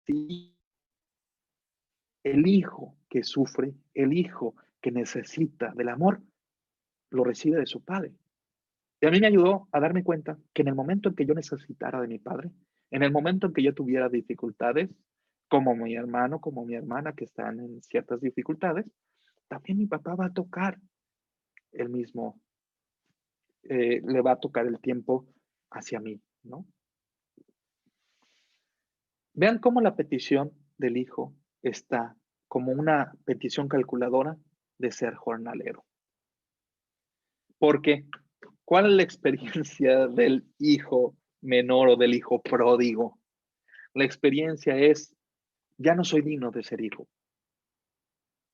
Sí. El hijo que sufre, el hijo que necesita del amor, lo recibe de su padre. Y a mí me ayudó a darme cuenta que en el momento en que yo necesitara de mi padre, en el momento en que yo tuviera dificultades, como mi hermano, como mi hermana que están en ciertas dificultades, también mi papá va a tocar el mismo, le va a tocar el tiempo hacia mí, ¿no? Vean cómo la petición del hijo está como una petición calculadora de ser jornalero. Porque, ¿cuál es la experiencia del hijo menor o del hijo pródigo? La experiencia es, ya no soy digno de ser hijo.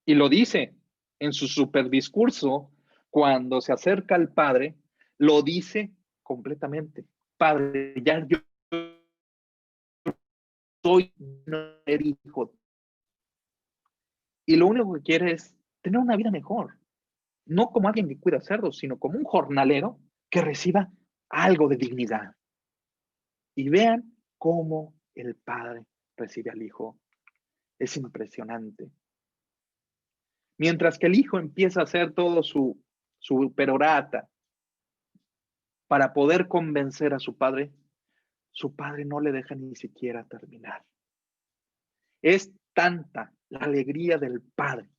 Y lo dice en su super discurso, cuando se acerca al padre, lo dice completamente. Padre, ya yo soy hijo. Y lo único que quiere es tener una vida mejor. No como alguien que cuida cerdos, sino como un jornalero que reciba algo de dignidad. Y vean cómo el padre recibe al hijo. Es impresionante. Mientras que el hijo empieza a hacer todo su perorata para poder convencer a su padre no le deja ni siquiera terminar. Es tanta la alegría del padre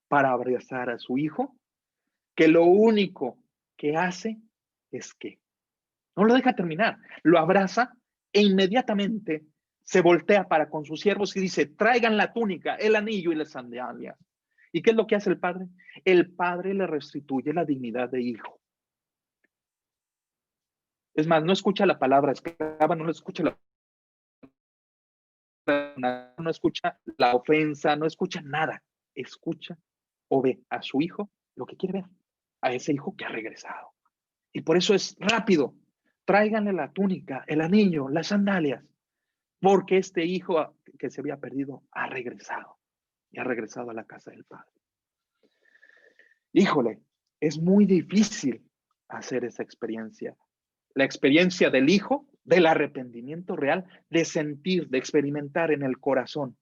para abrazar a su hijo que lo único que hace es que no lo deja terminar, lo abraza e inmediatamente se voltea para con sus siervos y dice, traigan la túnica, el anillo y las sandalias. ¿Y qué es lo que hace el padre? El padre le restituye la dignidad de hijo. Es más, no escucha la palabra esclava, no escucha no escucha la ofensa, no escucha nada. Escucha o ve a su hijo lo que quiere ver, a ese hijo que ha regresado. Y por eso es rápido. Tráiganle la túnica, el anillo, las sandalias, porque este hijo que se había perdido ha regresado y ha regresado a la casa del padre. Híjole, es muy difícil hacer esa experiencia. La experiencia del hijo, del arrepentimiento real, de sentir, de experimentar en el corazón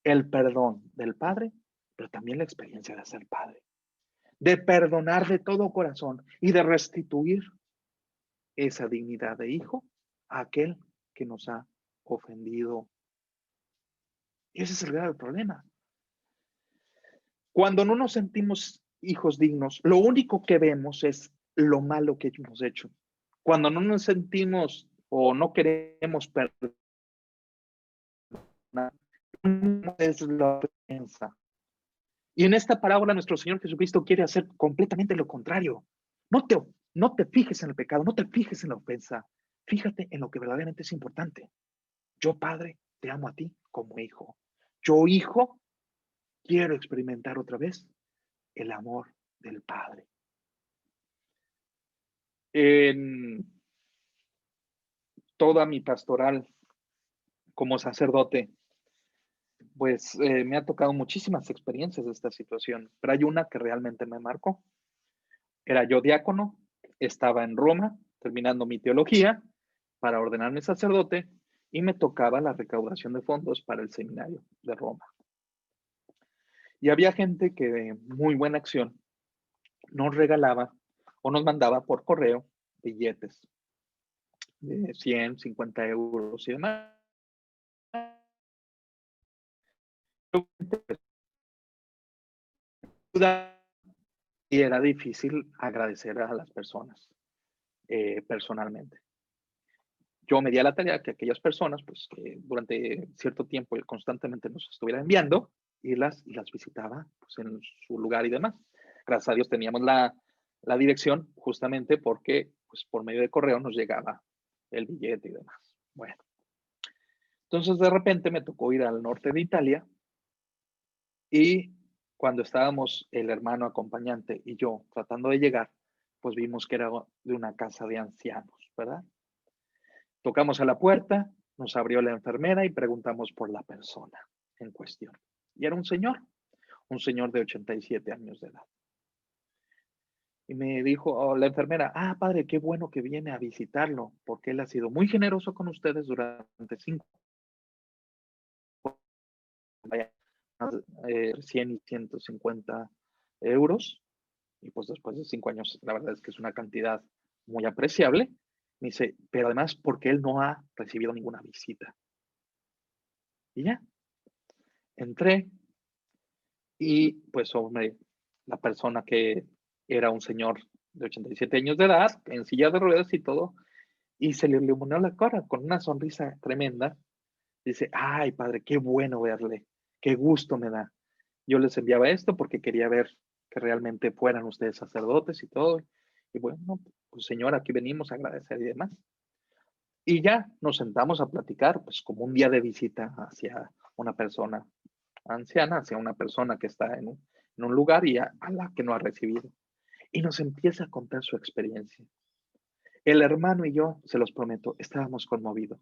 el perdón del padre, pero también la experiencia de ser padre, de perdonar de todo corazón y de restituir esa dignidad de hijo a aquel que nos ha ofendido. Y ese es el grave problema. Cuando no nos sentimos hijos dignos, lo único que vemos es lo malo que hemos hecho. Cuando no nos sentimos o no queremos perdonar, es la ofensa. Y en esta parábola nuestro Señor Jesucristo quiere hacer completamente lo contrario. No te fijes en el pecado, no te fijes en la ofensa. Fíjate en lo que verdaderamente es importante. Yo, Padre, te amo a ti como hijo. Yo, hijo, quiero experimentar otra vez el amor del Padre. En toda mi pastoral como sacerdote, pues me ha tocado muchísimas experiencias de esta situación, pero hay una que realmente me marcó. Era yo diácono, estaba en Roma terminando mi teología para ordenarme sacerdote y me tocaba la recaudación de fondos para el seminario de Roma. Y había gente que de muy buena acción nos regalaba o nos mandaba por correo billetes de 100, 50 euros y demás. Y era difícil agradecer a las personas personalmente. Yo me di a la tarea que aquellas personas, pues, que durante cierto tiempo él constantemente nos estuviera enviando, y las visitaba, pues, en su lugar y demás. Gracias a Dios teníamos la dirección, justamente porque, pues, por medio de correo nos llegaba el billete y demás. Bueno, entonces de repente me tocó ir al norte de Italia, y cuando estábamos el hermano acompañante y yo tratando de llegar, pues vimos que era de una casa de ancianos, ¿verdad? Tocamos a la puerta, nos abrió la enfermera y preguntamos por la persona en cuestión. Y era un señor de 87 años de edad. Y me dijo la enfermera, padre, qué bueno que viene a visitarlo, porque él ha sido muy generoso con ustedes durante 5 100 y 150 euros. Y pues después de 5 años, la verdad es que es una cantidad muy apreciable. Me dice, pero además porque él no ha recibido ninguna visita. Y ya, entré y pues hombre, la persona que era un señor de 87 años de edad, en silla de ruedas y todo, y se le iluminó la cara con una sonrisa tremenda. Dice, ay padre, qué bueno verle, qué gusto me da. Yo les enviaba esto porque quería ver que realmente fueran ustedes sacerdotes y todo. Y bueno, pues señor, aquí venimos a agradecer y demás. Y ya nos sentamos a platicar, pues como un día de visita hacia una persona anciana, hacia una persona que está en un lugar y a la que no ha recibido. Y nos empieza a contar su experiencia. El hermano y yo, se los prometo, estábamos conmovidos.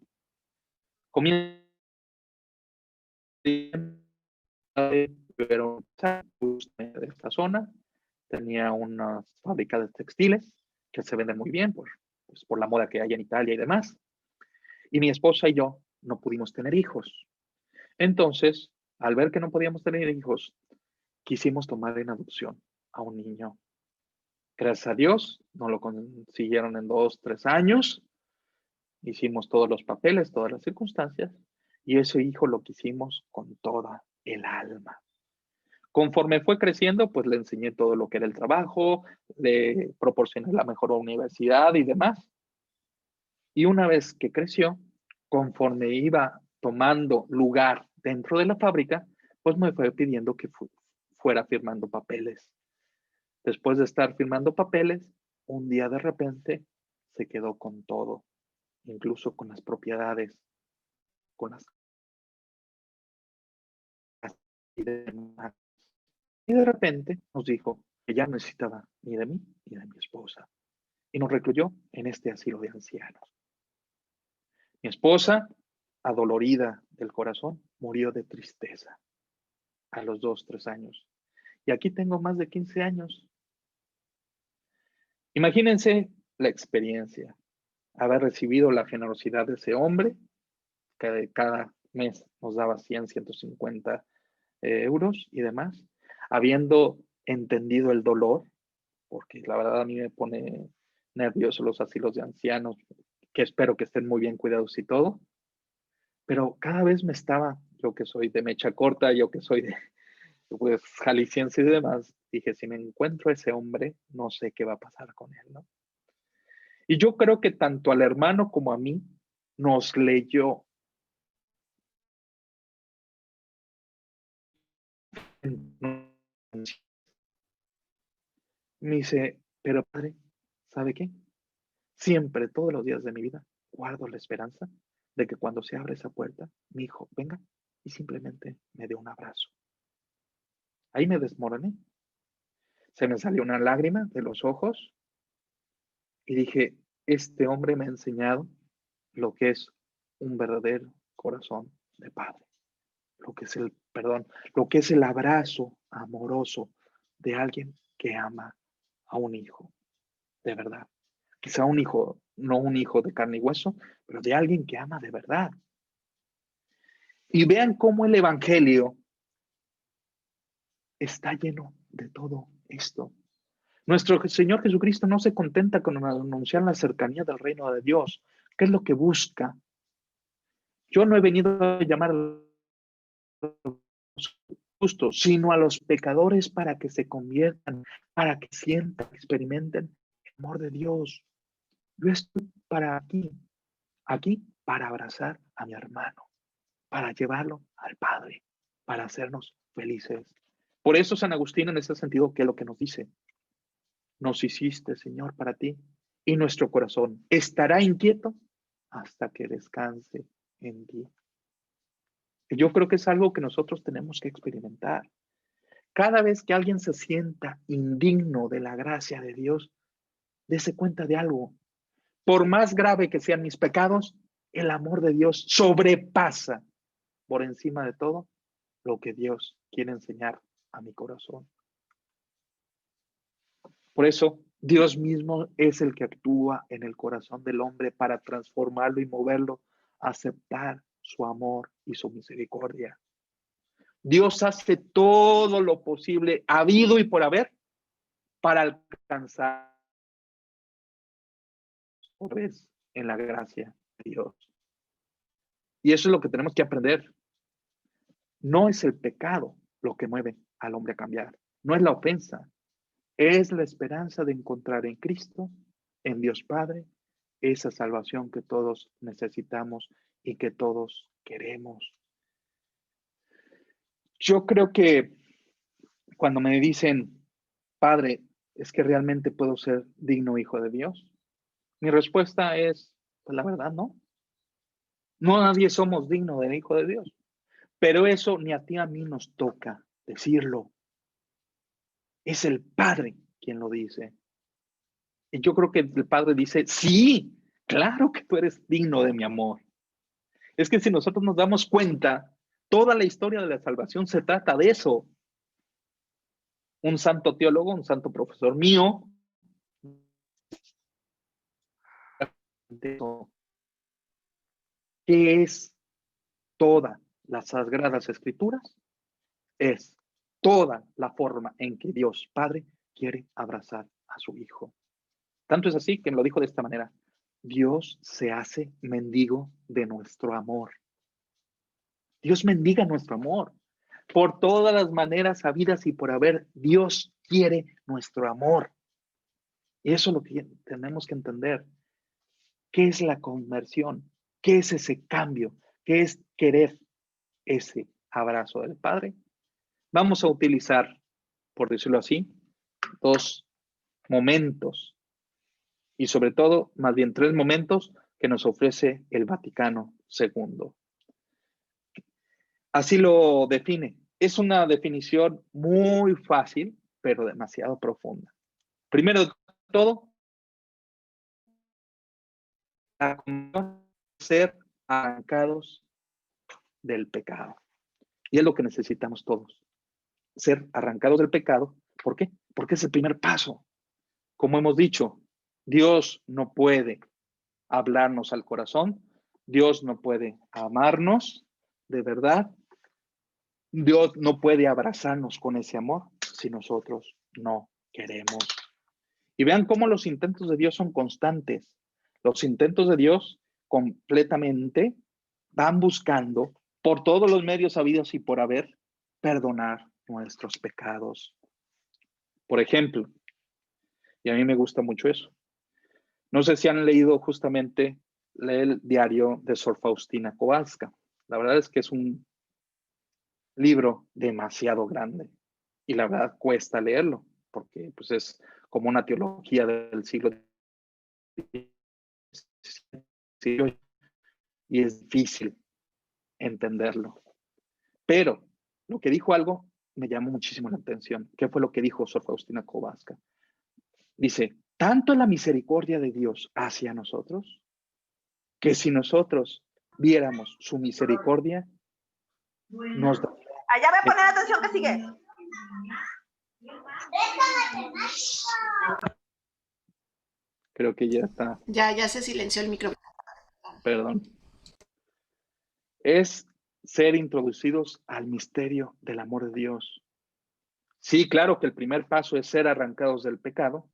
Comienza pero de esta zona tenía una fábrica de textiles que se venden muy bien pues por la moda que hay en Italia y demás. Y mi esposa y yo no pudimos tener hijos. Entonces, al ver que no podíamos tener hijos, quisimos tomar en adopción a un niño. Gracias a Dios, nos lo consiguieron en 2, 3 años. Hicimos todos los papeles, todas las circunstancias, y ese hijo lo quisimos con toda el alma. Conforme fue creciendo, pues le enseñé todo lo que era el trabajo, le proporcioné la mejor universidad y demás. Y una vez que creció, conforme iba tomando lugar dentro de la fábrica, pues me fue pidiendo que fuera firmando papeles. Después de estar firmando papeles, un día de repente se quedó con todo, incluso con las propiedades, con las y demás. Y de repente nos dijo que ya no necesitaba ni de mí ni de mi esposa. Y nos recluyó en este asilo de ancianos. Mi esposa, adolorida del corazón, murió de tristeza a los 2, 3 años. Y aquí tengo más de 15 años. Imagínense la experiencia, haber recibido la generosidad de ese hombre, que cada mes nos daba 100, 150 euros y demás, habiendo entendido el dolor, porque la verdad a mí me pone nervioso los asilos de ancianos, que espero que estén muy bien cuidados y todo, pero cada vez me estaba, yo que soy de mecha corta, yo que soy de pues, jalisciense y demás, dije, si me encuentro a ese hombre, no sé qué va a pasar con él, ¿no? Y yo creo que tanto al hermano como a mí nos leyó. Me dice, pero padre, ¿sabe qué? Siempre, todos los días de mi vida, guardo la esperanza de que cuando se abra esa puerta, mi hijo venga y simplemente me dé un abrazo. Ahí me desmoroné. Se me salió una lágrima de los ojos y dije, este hombre me ha enseñado lo que es un verdadero corazón de padre, lo que es el perdón, lo que es el abrazo amoroso de alguien que ama a un hijo, de verdad. Quizá un hijo, no un hijo de carne y hueso, pero de alguien que ama de verdad. Y vean cómo el Evangelio está lleno de todo esto. Nuestro Señor Jesucristo no se contenta con anunciar la cercanía del reino de Dios. ¿Qué es lo que busca? Yo no he venido a llamar justos, sino a los pecadores para que se conviertan, para que sientan, experimenten el amor de Dios. Yo estoy aquí para abrazar a mi hermano, para llevarlo al Padre, para hacernos felices. Por eso San Agustín en ese sentido, ¿qué es lo que nos dice? Nos hiciste, Señor, para ti, y nuestro corazón estará inquieto hasta que descanse en ti. Y yo creo que es algo que nosotros tenemos que experimentar. Cada vez que alguien se sienta indigno de la gracia de Dios, dése cuenta de algo. Por más grave que sean mis pecados, el amor de Dios sobrepasa por encima de todo lo que Dios quiere enseñar a mi corazón. Por eso, Dios mismo es el que actúa en el corazón del hombre para transformarlo y moverlo a aceptar su amor y su misericordia. Dios hace todo lo posible, habido y por haber, para alcanzar en la gracia de Dios. Y eso es lo que tenemos que aprender. No es el pecado lo que mueve al hombre a cambiar. No es la ofensa. Es la esperanza de encontrar en Cristo, en Dios Padre, esa salvación que todos necesitamos y que todos queremos. Yo creo que cuando me dicen, Padre, ¿es que realmente puedo ser digno hijo de Dios? Mi respuesta es, pues la verdad, no. No nadie somos dignos del hijo de Dios. Pero eso ni a ti ni a mí nos toca decirlo. Es el Padre quien lo dice. Y yo creo que el Padre dice, sí, claro que tú eres digno de mi amor. Es que si nosotros nos damos cuenta, toda la historia de la salvación se trata de eso. Un santo teólogo, un santo profesor mío, ¿qué es todas las Sagradas Escrituras? Es toda la forma en que Dios Padre quiere abrazar a su Hijo. Tanto es así que me lo dijo de esta manera. Dios se hace mendigo de nuestro amor. Dios mendiga nuestro amor. Por todas las maneras habidas y por haber, Dios quiere nuestro amor. Y eso es lo que tenemos que entender. ¿Qué es la conversión? ¿Qué es ese cambio? ¿Qué es querer ese abrazo del Padre? Vamos a utilizar, por decirlo así, dos momentos y sobre todo, más bien 3 momentos que nos ofrece el Vaticano II. Así lo define. Es una definición muy fácil, pero demasiado profunda. Primero de todo, la conversión es ser arrancados del pecado. Y es lo que necesitamos todos, ser arrancados del pecado. ¿Por qué? Porque es el primer paso. Como hemos dicho, Dios no puede hablarnos al corazón, Dios no puede amarnos de verdad, Dios no puede abrazarnos con ese amor si nosotros no queremos. Y vean cómo los intentos de Dios son constantes. Los intentos de Dios completamente van buscando por todos los medios habidos y por haber perdonar nuestros pecados. Por ejemplo, y a mí me gusta mucho eso. No sé si han leído justamente el diario de Sor Faustina Kowalska. La verdad es que es un libro demasiado grande y la verdad cuesta leerlo porque pues es como una teología del siglo XVII y es difícil entenderlo. Pero lo que dijo algo me llamó muchísimo la atención. ¿Qué fue lo que dijo Sor Faustina Kowalska? Dice, tanto es la misericordia de Dios hacia nosotros que si nosotros viéramos su misericordia, nos da. Allá voy a poner atención que sigue. Creo que ya está. Ya se silenció el micrófono. Perdón. Es ser introducidos al misterio del amor de Dios. Sí, claro que el primer paso es ser arrancados del pecado,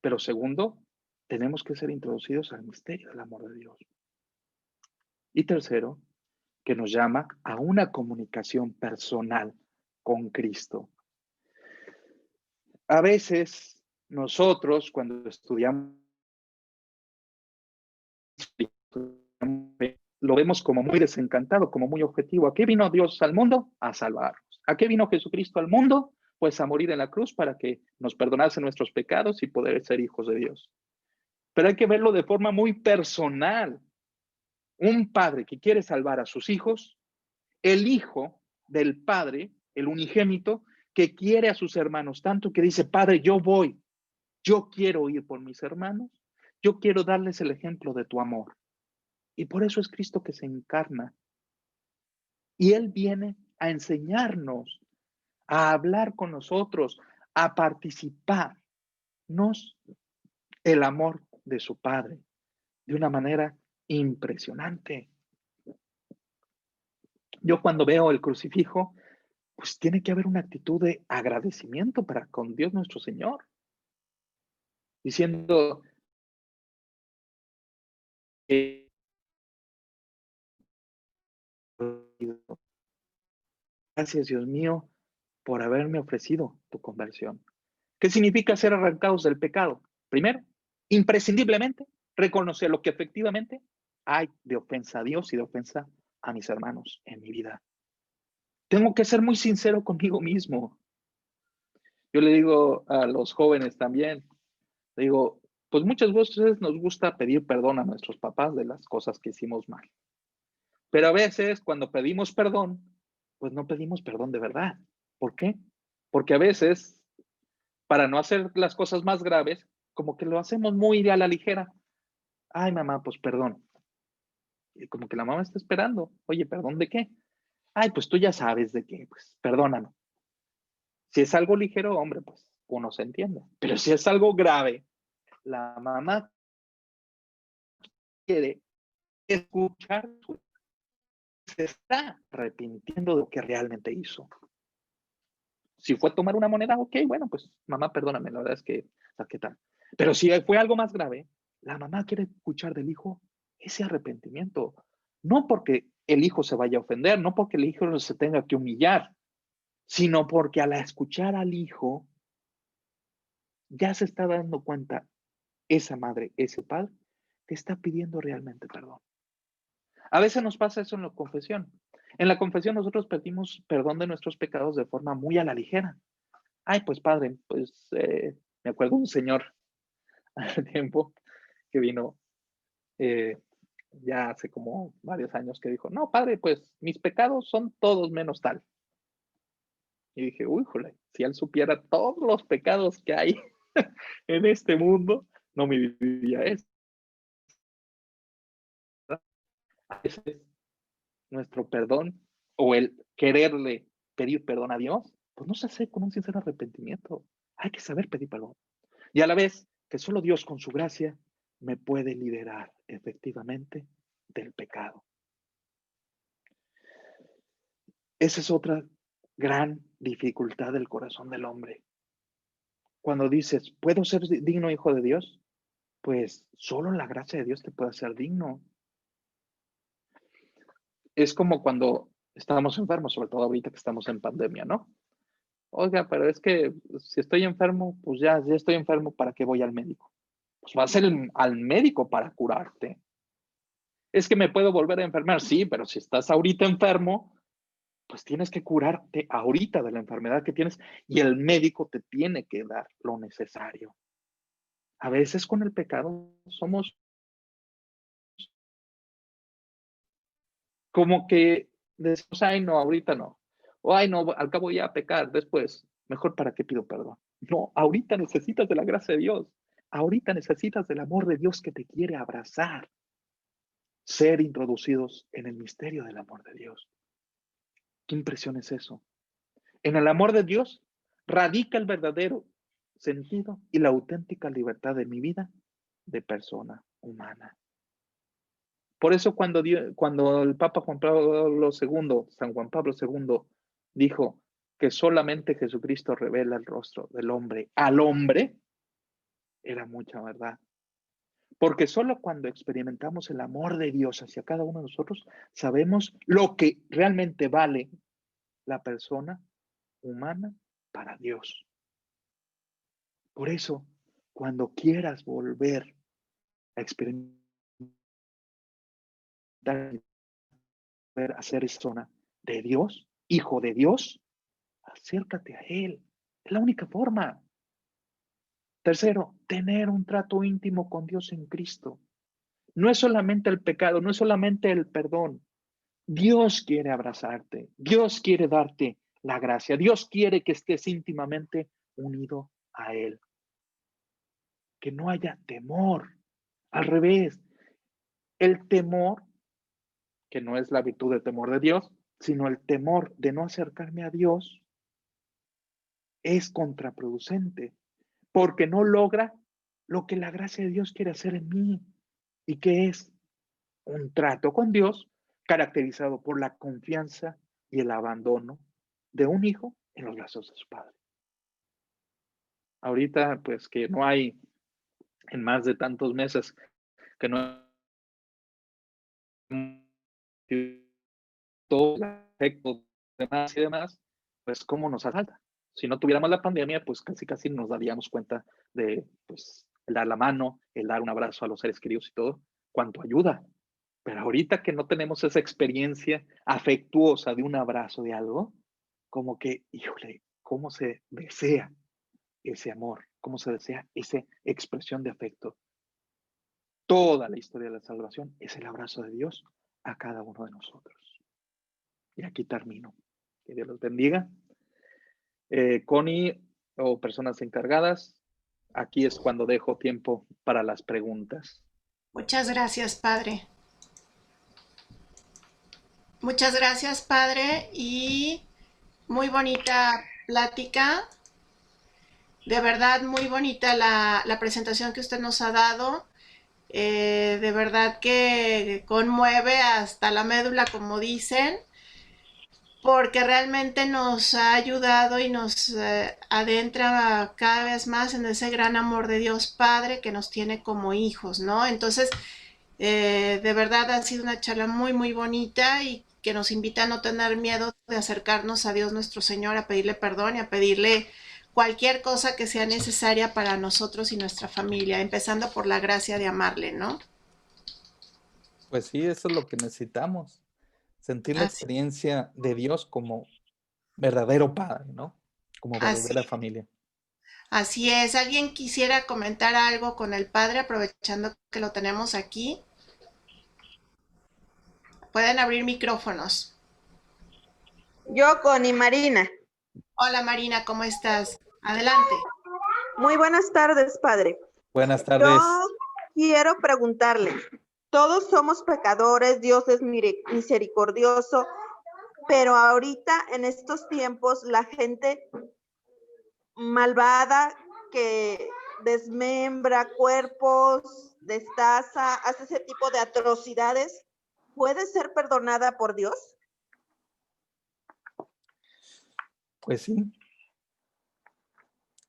pero segundo, tenemos que ser introducidos al misterio del amor de Dios. Y tercero, que nos llama a una comunicación personal con Cristo. A veces nosotros cuando estudiamos lo vemos como muy desencantado, como muy objetivo. ¿A qué vino Dios al mundo? A salvarnos. ¿A qué vino Jesucristo al mundo? Pues a morir en la cruz para que nos perdonase nuestros pecados y poder ser hijos de Dios. Pero hay que verlo de forma muy personal. Un padre que quiere salvar a sus hijos, el hijo del padre, el unigénito, que quiere a sus hermanos tanto que dice, Padre, yo voy, yo quiero ir por mis hermanos, yo quiero darles el ejemplo de tu amor. Y por eso es Cristo que se encarna. Y Él viene a enseñarnos, a hablar con nosotros, a participarnos el amor de su Padre de una manera impresionante. Yo cuando veo el crucifijo, pues tiene que haber una actitud de agradecimiento para con Dios nuestro Señor. Diciendo que gracias Dios mío por haberme ofrecido tu conversión. ¿Qué significa ser arrancados del pecado? Primero, imprescindiblemente, reconocer lo que efectivamente hay de ofensa a Dios y de ofensa a mis hermanos en mi vida. Tengo que ser muy sincero conmigo mismo. Yo le digo a los jóvenes también, le digo, pues muchas veces nos gusta pedir perdón a nuestros papás de las cosas que hicimos mal. Pero a veces cuando pedimos perdón, pues no pedimos perdón de verdad. ¿Por qué? Porque a veces, para no hacer las cosas más graves, como que lo hacemos muy a la ligera. Ay, mamá, pues perdón. Y como que la mamá está esperando. Oye, ¿perdón de qué? Ay, pues tú ya sabes de qué, pues perdóname. Si es algo ligero, hombre, pues uno se entiende. Pero si es algo grave, la mamá quiere escuchar, se está arrepintiendo de lo que realmente hizo. Si fue tomar una moneda, ok, bueno, pues mamá, perdóname, la verdad es que, ¿qué tal? Pero si fue algo más grave, la mamá quiere escuchar del hijo ese arrepentimiento. No porque el hijo se vaya a ofender, no porque el hijo se tenga que humillar, sino porque al escuchar al hijo, ya se está dando cuenta esa madre, ese padre, que está pidiendo realmente perdón. A veces nos pasa eso en la confesión. En la confesión nosotros pedimos perdón de nuestros pecados de forma muy a la ligera. Ay, pues padre, pues me acuerdo un señor hace tiempo que vino ya hace como varios años que dijo, no, padre, pues mis pecados son todos menos tal. Y dije, uy, jole, si él supiera todos los pecados que hay en este mundo, no me diría eso. A veces nuestro perdón o el quererle pedir perdón a Dios, pues no se hace con un sincero arrepentimiento. Hay que saber pedir perdón. Y a la vez que solo Dios con su gracia me puede liberar efectivamente del pecado. Esa es otra gran dificultad del corazón del hombre. Cuando dices, ¿puedo ser digno hijo de Dios? Pues solo la gracia de Dios te puede hacer digno. Es como cuando estamos enfermos, sobre todo ahorita que estamos en pandemia, ¿no? Oiga, pero es que si estoy enfermo, pues ya estoy enfermo, ¿para qué voy al médico? Pues vas al médico para curarte. Es que me puedo volver a enfermar, sí, pero si estás ahorita enfermo, pues tienes que curarte ahorita de la enfermedad que tienes y el médico te tiene que dar lo necesario. A veces con el pecado somos como que decimos, ay, no, ahorita no. O ay, no, al cabo ya a pecar después. Mejor para qué pido perdón. No, ahorita necesitas de la gracia de Dios. Ahorita necesitas del amor de Dios que te quiere abrazar. Ser introducidos en el misterio del amor de Dios. ¿Qué impresión es eso? En el amor de Dios radica el verdadero sentido y la auténtica libertad de mi vida de persona humana. Por eso cuando el Papa Juan Pablo II, San Juan Pablo II, dijo que solamente Jesucristo revela el rostro del hombre al hombre, era mucha verdad. Porque solo cuando experimentamos el amor de Dios hacia cada uno de nosotros, sabemos lo que realmente vale la persona humana para Dios. Por eso, cuando quieras volver a experimentar, a ser persona de Dios, hijo de Dios, acércate a Él. Es la única forma. Tercero, tener un trato íntimo con Dios en Cristo. No es solamente el pecado, no es solamente el perdón. Dios quiere abrazarte. Dios quiere darte la gracia. Dios quiere que estés íntimamente unido a Él. Que no haya temor. Al revés, el temor, que no es la virtud del temor de Dios, sino el temor de no acercarme a Dios, es contraproducente, porque no logra lo que la gracia de Dios quiere hacer en mí, y que es un trato con Dios caracterizado por la confianza y el abandono de un hijo en los brazos de su padre. Ahorita, pues que no hay, en más de tantos meses, que no todo el efecto demás y demás, pues cómo nos asalta. Si no tuviéramos la pandemia, pues casi nos daríamos cuenta de, pues, el dar la mano, el dar un abrazo a los seres queridos y todo, cuánto ayuda. Pero ahorita que no tenemos esa experiencia afectuosa de un abrazo, de algo, como que, híjole, cómo se desea ese amor, cómo se desea esa expresión de afecto. Toda la historia de la salvación es el abrazo de Dios a cada uno de nosotros. Y aquí termino. Que Dios los bendiga. Connie o personas encargadas, aquí es cuando dejo tiempo para las preguntas. Muchas gracias, Padre. Muchas gracias, Padre, y muy bonita plática. De verdad, muy bonita la presentación que usted nos ha dado. De verdad que conmueve hasta la médula, como dicen, porque realmente nos ha ayudado y nos adentra cada vez más en ese gran amor de Dios Padre que nos tiene como hijos, ¿no? Entonces, de verdad ha sido una charla muy, muy bonita y que nos invita a no tener miedo de acercarnos a Dios nuestro Señor, a pedirle perdón y a pedirle cualquier cosa que sea necesaria para nosotros y nuestra familia, empezando por la gracia de amarle, ¿no? Pues sí, eso es lo que necesitamos, sentir la Así, experiencia de Dios como verdadero Padre, ¿no? Como así, verdadera familia. así es. ¿Alguien quisiera comentar algo con el Padre, aprovechando que lo tenemos aquí? Pueden abrir micrófonos. Yo, Connie Marina. Hola Marina, ¿cómo estás? Adelante. Muy buenas tardes, Padre. Buenas Yo tardes. quiero preguntarle, todos somos pecadores, Dios es misericordioso, pero ahorita en estos tiempos la gente malvada que desmembra cuerpos, destaza, hace ese tipo de atrocidades, ¿puede ser perdonada por Dios? Pues sí,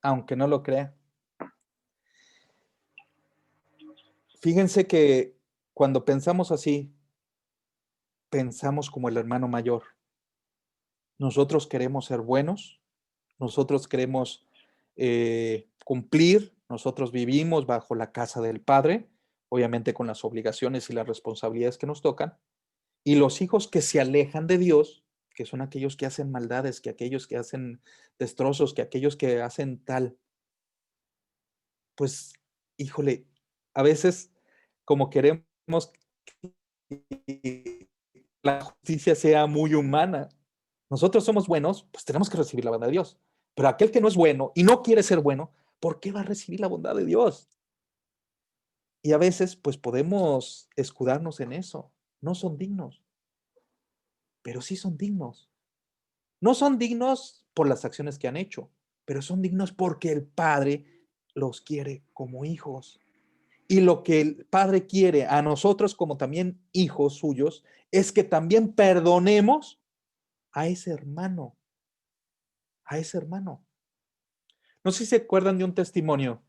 aunque no lo crea. Fíjense que cuando pensamos así, pensamos como el hermano mayor. Nosotros queremos ser buenos, nosotros queremos cumplir, nosotros vivimos bajo la casa del Padre, obviamente con las obligaciones y las responsabilidades que nos tocan, y los hijos que se alejan de Dios, que son aquellos que hacen maldades, que aquellos que hacen destrozos, que aquellos que hacen tal, pues, híjole, a veces como queremos que la justicia sea muy humana. Nosotros somos buenos, pues tenemos que recibir la bondad de Dios. Pero aquel que no es bueno y no quiere ser bueno, ¿por qué va a recibir la bondad de Dios? Y a veces, pues podemos escudarnos en eso. No son dignos, pero sí son dignos. No son dignos por las acciones que han hecho, pero son dignos porque el Padre los quiere como hijos. Y lo que el Padre quiere a nosotros como también hijos suyos es que también perdonemos a ese hermano, a ese hermano. No sé si se acuerdan de un testimonio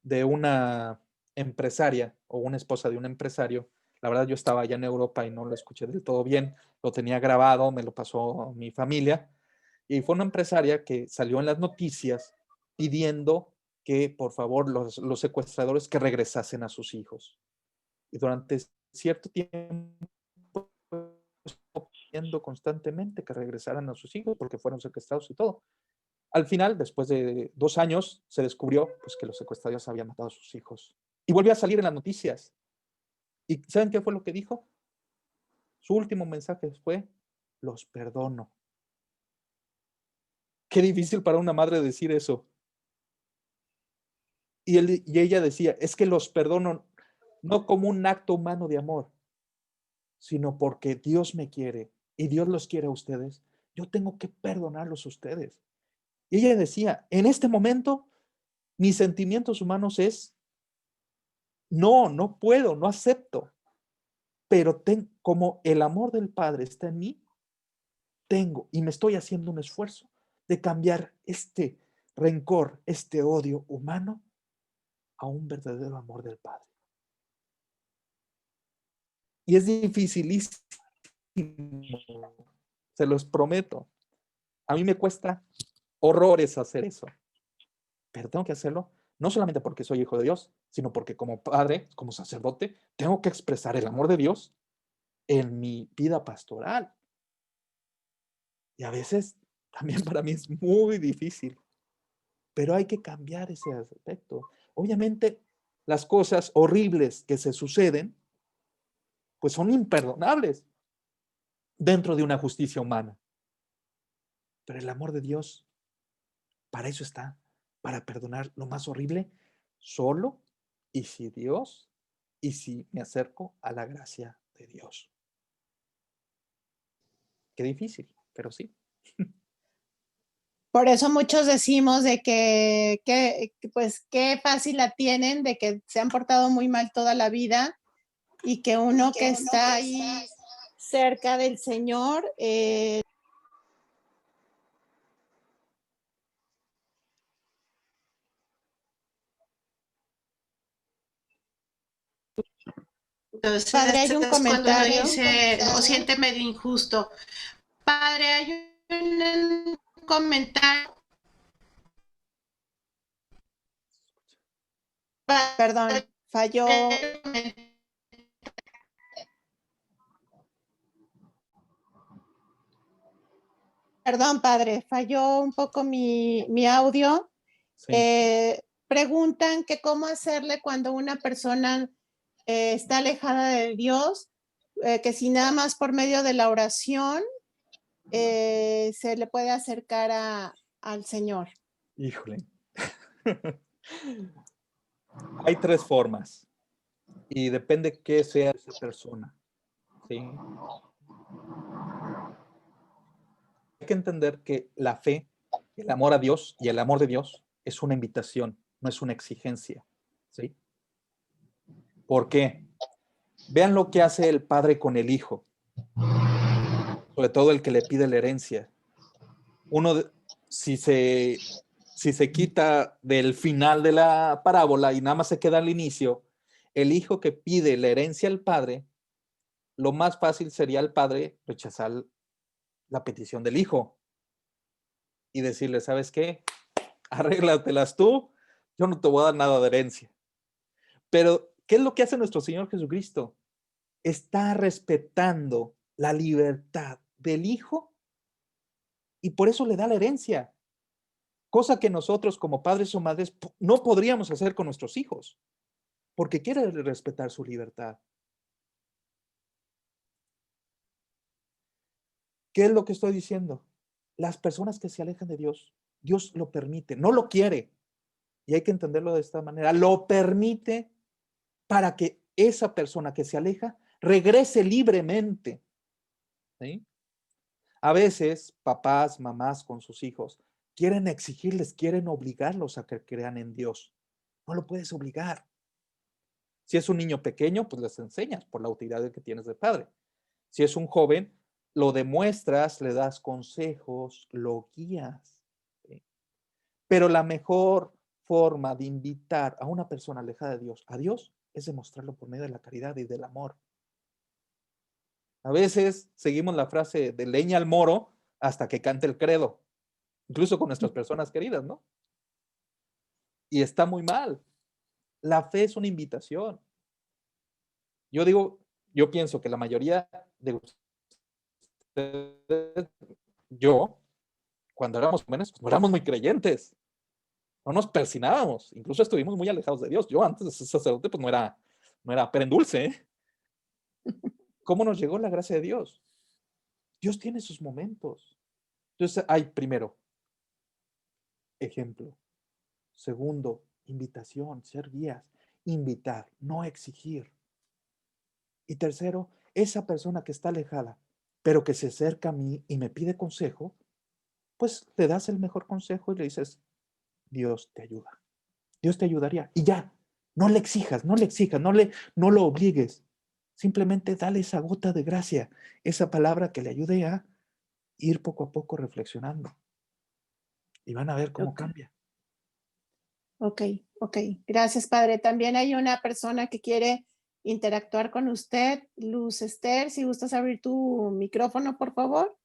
de una empresaria o una esposa de un empresario. La verdad, yo estaba allá en Europa y no lo escuché del todo bien. Lo tenía grabado, me lo pasó mi familia. Y fue una empresaria que salió en las noticias pidiendo que, por favor, los secuestradores que regresasen a sus hijos. Y durante cierto tiempo pidiendo constantemente que regresaran a sus hijos porque fueron secuestrados y todo. Al final, después de 2 años, se descubrió pues, que los secuestradores habían matado a sus hijos. Y volvió a salir en las noticias. ¿Y saben qué fue lo que dijo? Su último mensaje fue, los perdono. Qué difícil para una madre decir eso. Y ella decía, es que los perdono no como un acto humano de amor, sino porque Dios me quiere y Dios los quiere a ustedes. Yo tengo que perdonarlos a ustedes. Y ella decía, en este momento, mis sentimientos humanos es, no puedo, no acepto. Pero como el amor del Padre está en mí, tengo y me estoy haciendo un esfuerzo de cambiar este rencor, este odio humano a un verdadero amor del Padre. Y es dificilísimo, se los prometo. A mí me cuesta horrores hacer eso, pero tengo que hacerlo no solamente porque soy hijo de Dios, sino porque como padre, como sacerdote, tengo que expresar el amor de Dios en mi vida pastoral. Y a veces también para mí es muy difícil, pero hay que cambiar ese aspecto. Obviamente, las cosas horribles que se suceden, pues son imperdonables dentro de una justicia humana. Pero el amor de Dios, para eso está, para perdonar lo más horrible, solo y si me acerco a la gracia de Dios. Qué difícil, pero sí. Por eso muchos decimos de que pues qué fácil la tienen, de que se han portado muy mal toda la vida y que uno que está ahí cerca del Señor, entonces, padre, hay un comentario. Cuando uno dice o siente medio injusto. Padre, hay un comentario. Perdón, falló. Perdón, padre, falló un poco mi audio. Sí. Preguntan que cómo hacerle cuando una persona está alejada de Dios, que si nada más por medio de la oración se le puede acercar al Señor. Híjole. Hay 3 formas y depende qué sea esa persona. ¿Sí? Hay que entender que la fe, el amor a Dios y el amor de Dios es una invitación, no es una exigencia. ¿Sí? ¿Por qué? Vean lo que hace el padre con el hijo, sobre todo el que le pide la herencia. Si se quita del final de la parábola y nada más se queda al inicio, el hijo que pide la herencia al padre, lo más fácil sería al padre rechazar la petición del hijo y decirle, ¿sabes qué? Arréglatelas tú, yo no te voy a dar nada de herencia. Pero, ¿qué es lo que hace nuestro Señor Jesucristo? Está respetando la libertad del hijo y por eso le da la herencia. Cosa que nosotros como padres o madres no podríamos hacer con nuestros hijos, porque quiere respetar su libertad. ¿Qué es lo que estoy diciendo? Las personas que se alejan de Dios, Dios lo permite, no lo quiere. Y hay que entenderlo de esta manera. Lo permite para que esa persona que se aleja regrese libremente. ¿Sí? A veces, papás, mamás con sus hijos quieren exigirles, quieren obligarlos a que crean en Dios. No lo puedes obligar. Si es un niño pequeño, pues les enseñas por la autoridad que tienes de padre. Si es un joven, lo demuestras, le das consejos, lo guías. ¿Sí? Pero la mejor forma de invitar a una persona alejada de Dios a Dios es demostrarlo por medio de la caridad y del amor. A veces seguimos la frase de leña al moro hasta que cante el credo, incluso con nuestras personas queridas, ¿no? Y está muy mal. La fe es una invitación. Yo pienso que la mayoría de ustedes, cuando éramos jóvenes, pues no éramos muy creyentes. No nos persinábamos, incluso estuvimos muy alejados de Dios. Yo antes de ser sacerdote, pues no era pera en dulce, ¿eh? ¿Cómo nos llegó la gracia de Dios? Dios tiene sus momentos. Entonces, hay primero, ejemplo. Segundo, invitación, ser guías. Invitar, no exigir. Y tercero, esa persona que está alejada, pero que se acerca a mí y me pide consejo, pues le das el mejor consejo y le dices, Dios te ayuda. Dios te ayudaría. Y ya, no le exijas, no lo obligues. Simplemente dale esa gota de gracia, esa palabra que le ayude a ir poco a poco reflexionando. Y van a ver cómo cambia. Ok. Gracias, padre. También hay una persona que quiere interactuar con usted. Luz Esther, si gustas abrir tu micrófono, por favor.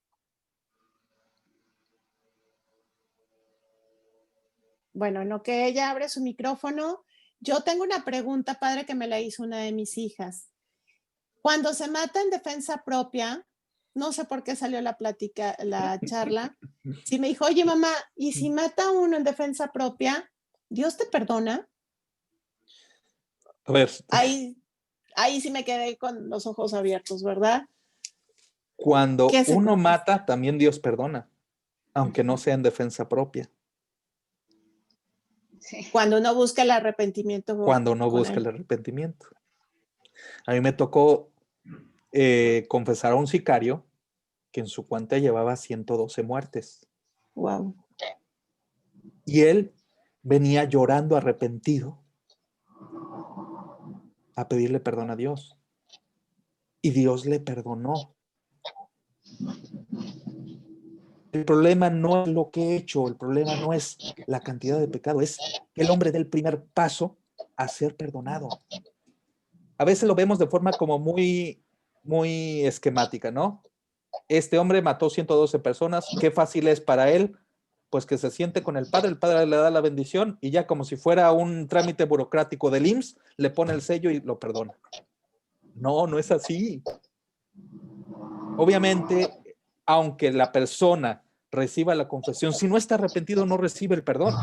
Bueno, en lo que ella abre su micrófono, yo tengo una pregunta, padre, que me la hizo una de mis hijas. Cuando se mata en defensa propia, no sé por qué salió la plática, la charla, sí me dijo, oye mamá, ¿y si mata uno en defensa propia, Dios te perdona? A ver. Ahí sí me quedé con los ojos abiertos, ¿verdad? Cuando uno mata, también Dios perdona, aunque no sea en defensa propia. Sí. Cuando uno busca el arrepentimiento. Cuando uno busca el arrepentimiento. A mí me tocó confesar a un sicario que en su cuenta llevaba 112 muertes. Wow. Y él venía llorando arrepentido a pedirle perdón a Dios. Y Dios le perdonó. El problema no es lo que he hecho, el problema no es la cantidad de pecado, es que el hombre dé el primer paso a ser perdonado. A veces lo vemos de forma como muy esquemática, ¿no? Este hombre mató 112 personas, qué fácil es para él, pues que se siente con el padre le da la bendición y ya como si fuera un trámite burocrático del IMSS, le pone el sello y lo perdona. No, no es así. Obviamente, aunque la persona reciba la confesión, si no está arrepentido, no recibe el perdón.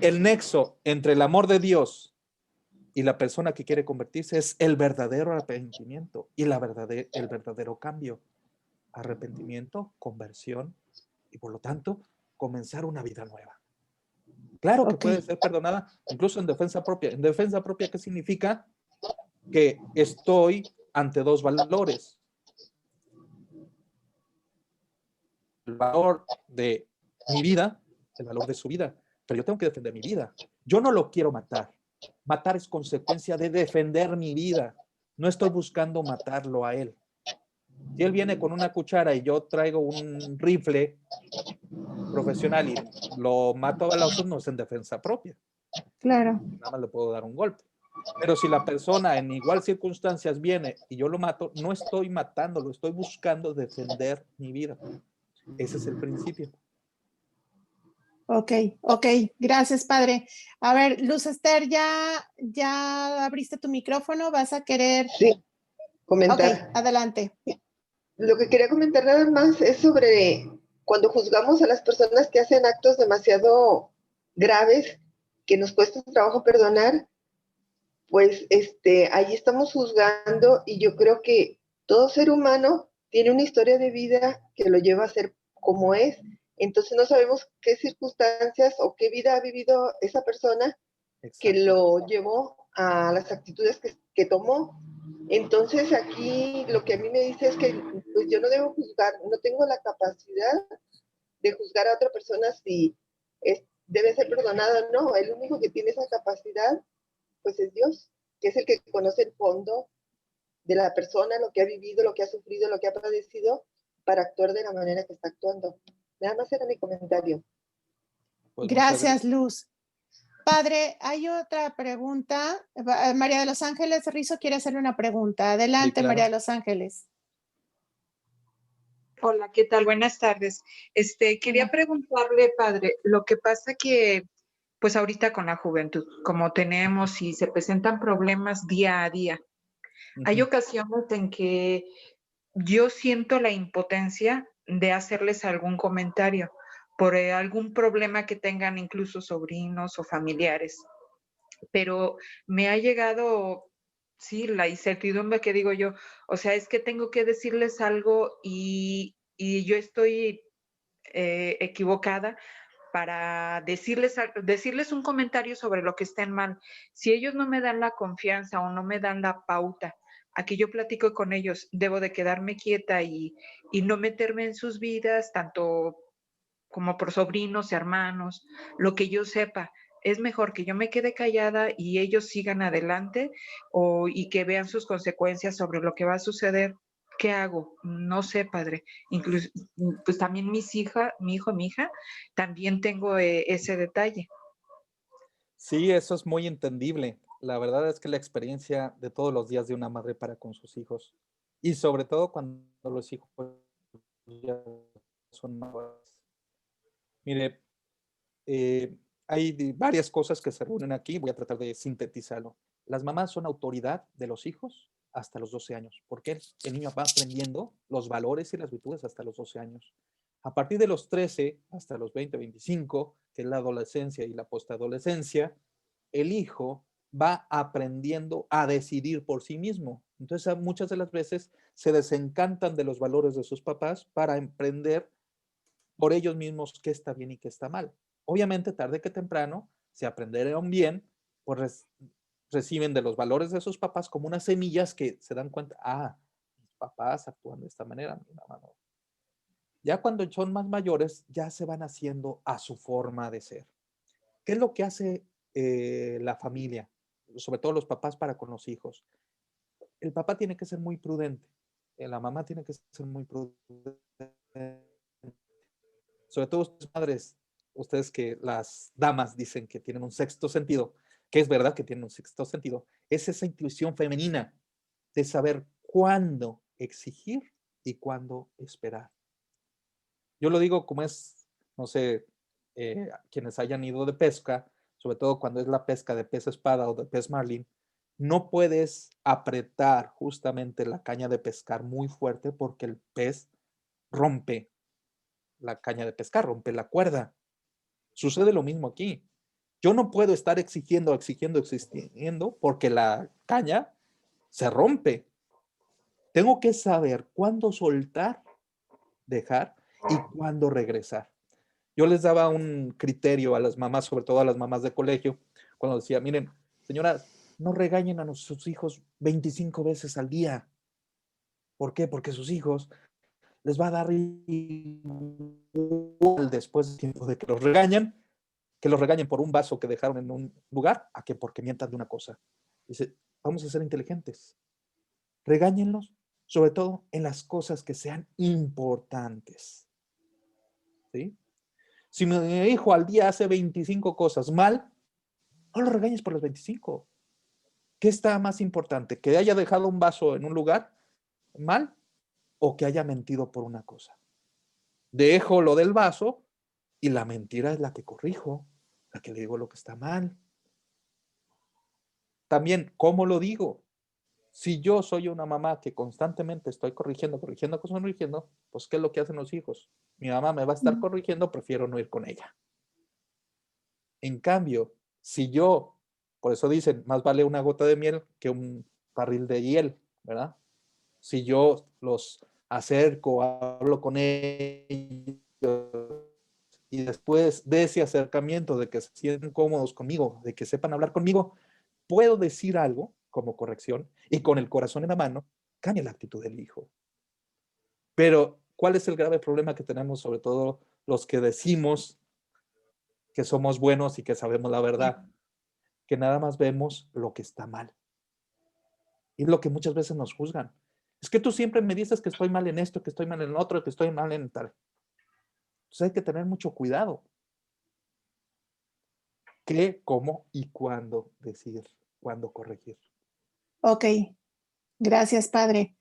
El nexo entre el amor de Dios y la persona que quiere convertirse es el verdadero arrepentimiento y el verdadero cambio. Arrepentimiento, conversión y por lo tanto comenzar una vida nueva. Claro que puede ser perdonada incluso en defensa propia. ¿En defensa propia qué significa? Que estoy ante dos valores. El valor de mi vida, el valor de su vida, pero yo tengo que defender mi vida. Yo no lo quiero matar. Matar es consecuencia de defender mi vida. No estoy buscando matarlo a él. Si él viene con una cuchara y yo traigo un rifle profesional y lo mato a balazos, no es en defensa propia. Claro. Nada más le puedo dar un golpe. Pero si la persona en igual circunstancias viene y yo lo mato, no estoy matándolo, estoy buscando defender mi vida. Ese es el principio. Ok. Gracias, padre. A ver, Luz Esther, ¿ya abriste tu micrófono? ¿Vas a querer? Sí, comentar. Ok, adelante. Lo que quería comentar nada más es sobre cuando juzgamos a las personas que hacen actos demasiado graves, que nos cuesta trabajo perdonar, pues ahí estamos juzgando y yo creo que todo ser humano tiene una historia de vida que lo lleva a ser como es. Entonces no sabemos qué circunstancias o qué vida ha vivido esa persona. Exacto. Que lo llevó a las actitudes que tomó. Entonces aquí lo que a mí me dice es que pues yo no debo juzgar, no tengo la capacidad de juzgar a otra persona si debe ser perdonada o no. El único que tiene esa capacidad pues es Dios, que es el que conoce el fondo de la persona, lo que ha vivido, lo que ha sufrido, lo que ha padecido, para actuar de la manera que está actuando. Nada más era mi comentario. Pues muchas Gracias, Luz. Padre, hay otra pregunta. María de los Ángeles Rizo quiere hacerle una pregunta. Adelante, claro. María de los Ángeles. Hola, ¿qué tal? Buenas tardes. Quería preguntarle, padre, lo que pasa que, pues ahorita con la juventud, como tenemos y se presentan problemas día a día, hay ocasiones en que yo siento la impotencia de hacerles algún comentario por algún problema que tengan incluso sobrinos o familiares, pero me ha llegado, sí, la incertidumbre que digo yo, o sea, es que tengo que decirles algo y yo estoy equivocada para decirles un comentario sobre lo que estén mal. Si ellos no me dan la confianza o no me dan la pauta a que yo platico con ellos, debo de quedarme quieta y no meterme en sus vidas, tanto como por sobrinos, hermanos, lo que yo sepa. Es mejor que yo me quede callada y ellos sigan adelante y que vean sus consecuencias sobre lo que va a suceder. ¿Qué hago? No sé, padre. Incluso, pues también mi hijo, mi hija, también tengo ese detalle. Sí, eso es muy entendible. La verdad es que la experiencia de todos los días de una madre para con sus hijos, y sobre todo cuando los hijos ya son mayores. Mire, hay varias cosas que se reúnen aquí, voy a tratar de sintetizarlo. Las mamás son autoridad de los hijos hasta los 12 años, porque el niño va aprendiendo los valores y las virtudes hasta los 12 años. A partir de los 13 hasta los 20, 25, que es la adolescencia y la postadolescencia, el hijo va aprendiendo a decidir por sí mismo. Entonces, muchas de las veces se desencantan de los valores de sus papás para emprender por ellos mismos qué está bien y qué está mal. Obviamente, tarde que temprano, si aprendieron bien, pues reciben de los valores de sus papás como unas semillas que se dan cuenta, mis papás actúan de esta manera, mi mamá no. Ya cuando son más mayores, ya se van haciendo a su forma de ser. ¿Qué es lo que hace la familia? Sobre todo los papás para con los hijos. El papá tiene que ser muy prudente. La mamá tiene que ser muy prudente. Sobre todo ustedes madres, ustedes que las damas dicen que tienen un sexto sentido, que es verdad que tienen un sexto sentido, es esa intuición femenina de saber cuándo exigir y cuándo esperar. Yo lo digo como es, no sé, quienes hayan ido de pesca, sobre todo cuando es la pesca de pez espada o de pez marlin, no puedes apretar justamente la caña de pescar muy fuerte porque el pez rompe la caña de pescar, rompe la cuerda. Sucede lo mismo aquí. Yo no puedo estar exigiendo porque la caña se rompe. Tengo que saber cuándo soltar, dejar y cuándo regresar. Yo les daba un criterio a las mamás, sobre todo a las mamás de colegio, cuando decía, miren, señoras, no regañen a sus hijos 25 veces al día. ¿Por qué? Porque sus hijos les va a dar igual después del tiempo de que los regañen por un vaso que dejaron en un lugar, a que porque mientan de una cosa. Dice, vamos a ser inteligentes. Regáñenlos, sobre todo en las cosas que sean importantes. ¿Sí? Si mi hijo al día hace 25 cosas mal, no lo regañes por las 25. ¿Qué está más importante? ¿Que haya dejado un vaso en un lugar mal o que haya mentido por una cosa? Dejo lo del vaso y la mentira es la que corrijo, la que le digo lo que está mal. También, ¿cómo lo digo? Si yo soy una mamá que constantemente estoy corrigiendo, pues ¿qué es lo que hacen los hijos? Mi mamá me va a estar corrigiendo, prefiero no ir con ella. En cambio, si yo, por eso dicen, más vale una gota de miel que un barril de hiel, ¿verdad? Si yo los acerco, hablo con ellos y después de ese acercamiento, de que se sienten cómodos conmigo, de que sepan hablar conmigo, puedo decir algo como corrección y con el corazón en la mano, cambia la actitud del hijo. Pero, ¿cuál es el grave problema que tenemos, sobre todo los que decimos que somos buenos y que sabemos la verdad? Que nada más vemos lo que está mal. Y es lo que muchas veces nos juzgan. Es que tú siempre me dices que estoy mal en esto, que estoy mal en lo otro, que estoy mal en tal. Entonces hay que tener mucho cuidado. qué, cómo y cuándo decir, cuándo corregir. Ok, gracias, padre.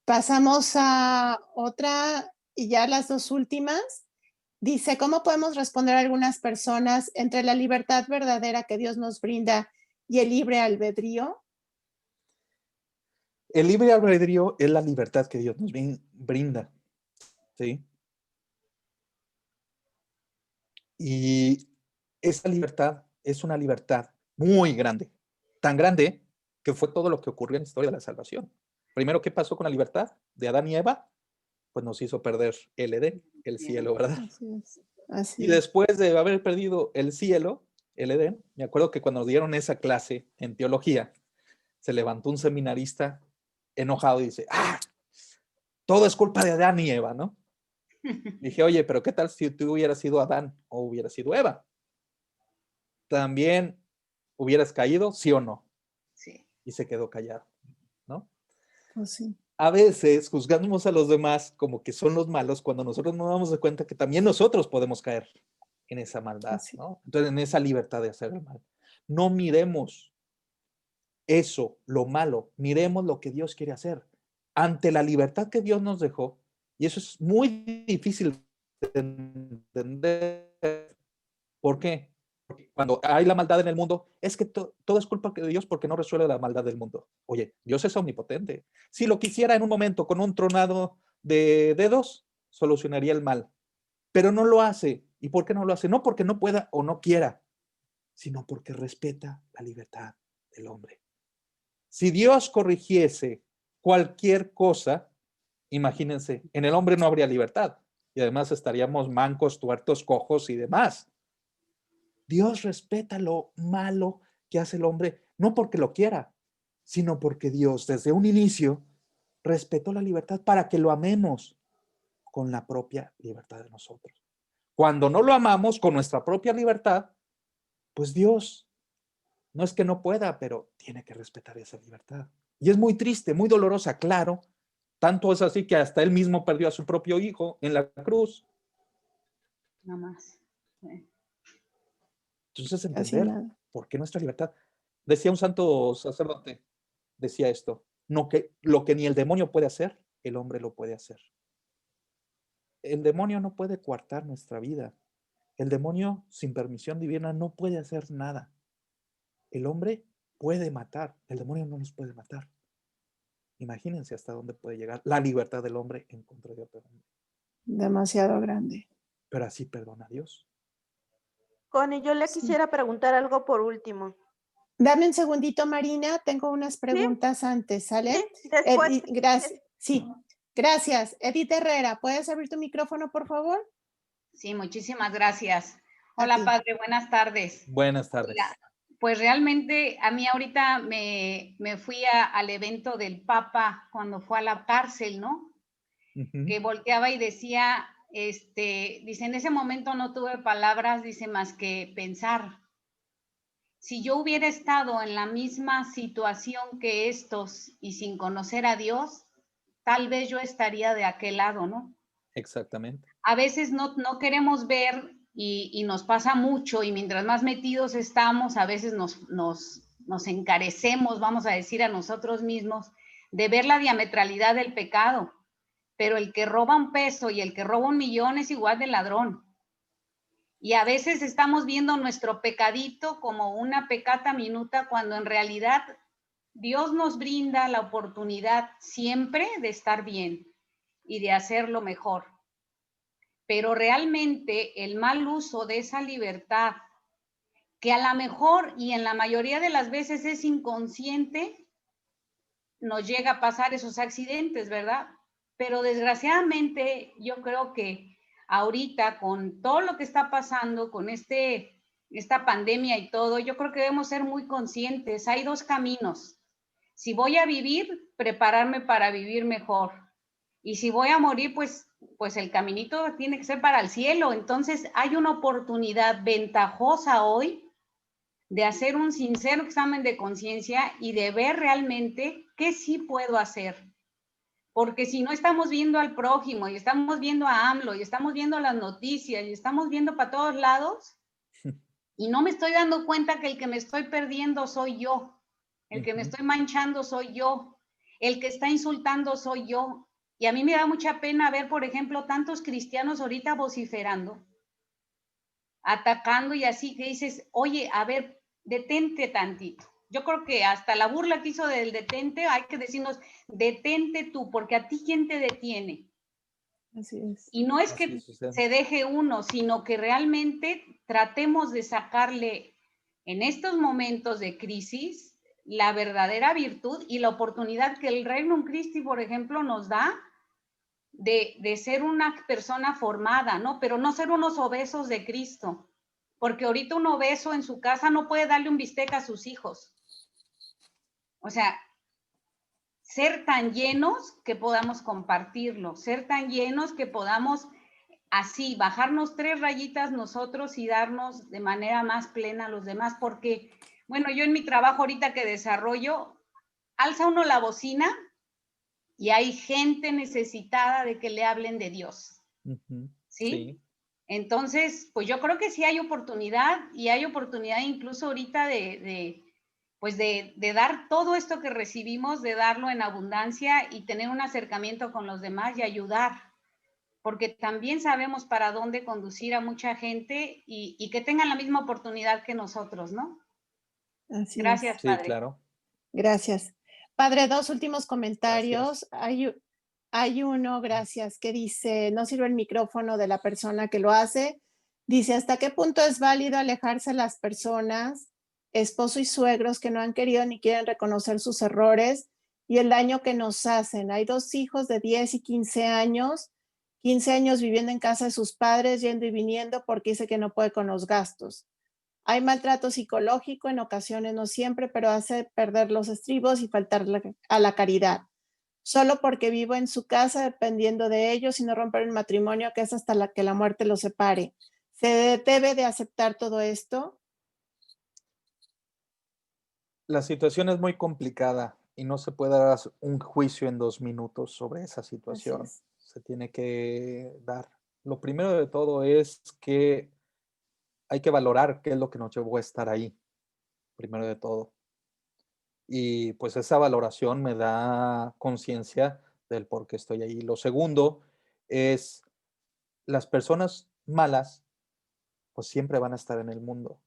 Pasamos a otra y ya las dos últimas. Dice, ¿cómo podemos responder a algunas personas entre la libertad verdadera que Dios nos brinda y el libre albedrío? El libre albedrío es la libertad que Dios nos brinda, ¿sí? Y esa libertad es una libertad muy grande, tan grande que fue todo lo que ocurrió en la historia de la salvación. Primero, ¿qué pasó con la libertad de Adán y Eva? Pues nos hizo perder el Edén, el cielo, ¿verdad? Así es. Así Y es. después de haber perdido el cielo, el Edén, me acuerdo que cuando nos dieron esa clase en teología, se levantó un seminarista enojado y dice, todo es culpa de Adán y Eva, ¿no? Dije, oye, pero ¿qué tal si tú hubieras sido Adán o hubieras sido Eva? ¿También hubieras caído, sí o no? Sí. Y se quedó callado, ¿no? Pues sí. A veces juzgamos a los demás como que son los malos cuando nosotros nos damos cuenta que también nosotros podemos caer en esa maldad, ¿no? Entonces, en esa libertad de hacer el mal. No miremos eso, lo malo, miremos lo que Dios quiere hacer. Ante la libertad que Dios nos dejó, y eso es muy difícil de entender. ¿Por qué? Porque cuando hay la maldad en el mundo, es que todo es culpa de Dios porque no resuelve la maldad del mundo. Oye, Dios es omnipotente. Si lo quisiera en un momento con un tronado de dedos, solucionaría el mal. Pero no lo hace. ¿Y por qué no lo hace? No porque no pueda o no quiera, sino porque respeta la libertad del hombre. Si Dios corrigiese cualquier cosa, imagínense, en el hombre no habría libertad. Y además estaríamos mancos, tuertos, cojos y demás. Dios respeta lo malo que hace el hombre, no porque lo quiera, sino porque Dios desde un inicio respetó la libertad para que lo amemos con la propia libertad de nosotros. Cuando no lo amamos con nuestra propia libertad, pues Dios no es que no pueda, pero tiene que respetar esa libertad. Y es muy triste, muy dolorosa, claro. Tanto es así que hasta él mismo perdió a su propio hijo en la cruz. Nada más. Sí. Entonces, entender por qué nuestra libertad. Decía un santo sacerdote, decía esto, no que lo que ni el demonio puede hacer, el hombre lo puede hacer. El demonio no puede coartar nuestra vida. El demonio, sin permisión divina, no puede hacer nada. El hombre puede matar, el demonio no nos puede matar. Imagínense hasta dónde puede llegar la libertad del hombre en contra de otro hombre. Demasiado grande. Pero así perdona a Dios. Connie, yo le quisiera preguntar algo por último. Dame un segundito, Marina. Tengo unas preguntas antes, ¿sale? Sí, después. Gracias. Sí, gracias. Edith Herrera, ¿puedes abrir tu micrófono, por favor? Sí, muchísimas gracias. Hola, padre, buenas tardes. Buenas tardes. Mira, pues realmente a mí ahorita me fui al evento del Papa cuando fue a la cárcel, ¿no? Que volteaba y decía, dice, en ese momento no tuve palabras, dice, más que pensar. Si yo hubiera estado en la misma situación que estos y sin conocer a Dios, tal vez yo estaría de aquel lado, ¿no? Exactamente. A veces no queremos ver y nos pasa mucho y mientras más metidos estamos, a veces nos encarecemos, vamos a decir, a nosotros mismos, de ver la diametralidad del pecado. Pero el que roba un peso y el que roba 1,000,000 es igual de ladrón. Y a veces estamos viendo nuestro pecadito como una pecata minuta, cuando en realidad Dios nos brinda la oportunidad siempre de estar bien y de hacerlo mejor. Pero realmente el mal uso de esa libertad, que a lo mejor y en la mayoría de las veces es inconsciente, nos llega a pasar esos accidentes, ¿verdad? Pero desgraciadamente yo creo que ahorita con todo lo que está pasando, con esta pandemia y todo, yo creo que debemos ser muy conscientes. Hay dos caminos. Si voy a vivir, prepararme para vivir mejor. Y si voy a morir, pues el caminito tiene que ser para el cielo. Entonces hay una oportunidad ventajosa hoy de hacer un sincero examen de conciencia y de ver realmente qué sí puedo hacer. Porque si no estamos viendo al prójimo y estamos viendo a AMLO y estamos viendo las noticias y estamos viendo para todos lados, y no me estoy dando cuenta que el que me estoy perdiendo soy yo, el que me estoy manchando soy yo, el que está insultando soy yo. Y a mí me da mucha pena ver, por ejemplo, tantos cristianos ahorita vociferando, atacando y así, que dices, oye, a ver, detente tantito. Yo creo que hasta la burla que hizo del detente, hay que decirnos, detente tú, porque a ti ¿quién te detiene? Así es. Y no es Así que sucede. se deje uno, sino que realmente tratemos de sacarle en estos momentos de crisis la verdadera virtud y la oportunidad que el Regnum Christi, por ejemplo, nos da de ser una persona formada, ¿no? Pero no ser unos obesos de Cristo, porque ahorita un obeso en su casa no puede darle un bistec a sus hijos. O sea, ser tan llenos que podamos compartirlo, ser tan llenos que podamos así bajarnos 3 rayitas nosotros y darnos de manera más plena a los demás, porque, bueno, yo en mi trabajo ahorita que desarrollo, alza uno la bocina y hay gente necesitada de que le hablen de Dios. ¿Sí? Sí. Entonces, pues yo creo que sí hay oportunidad y hay oportunidad incluso ahorita de dar todo esto que recibimos, de darlo en abundancia y tener un acercamiento con los demás y ayudar, porque también sabemos para dónde conducir a mucha gente y que tengan la misma oportunidad que nosotros, ¿no? Así Gracias, es. Sí, Padre. claro. Gracias. Padre, 2 últimos comentarios. Gracias. Hay uno, gracias, que dice, no sirve el micrófono de la persona que lo hace. Dice, ¿hasta qué punto es válido alejarse de las personas, esposo y suegros que no han querido ni quieren reconocer sus errores y el daño que nos hacen? Hay 2 hijos de 10 y 15 años viviendo en casa de sus padres, yendo y viniendo porque dice que no puede con los gastos. Hay maltrato psicológico en ocasiones, no siempre, pero hace perder los estribos y faltar a la caridad. Solo porque vivo en su casa dependiendo de ellos y no romper el matrimonio, que es hasta que la muerte los separe. ¿Se debe de aceptar todo esto? La situación es muy complicada y no se puede dar un juicio en 2 minutos sobre esa situación. es. Se tiene que dar. Lo primero de todo es que hay que valorar qué es lo que nos llevó a estar ahí, primero de todo. Y pues esa valoración me da conciencia del por qué estoy ahí. Lo segundo es, las personas malas, pues siempre van a estar en el mundo.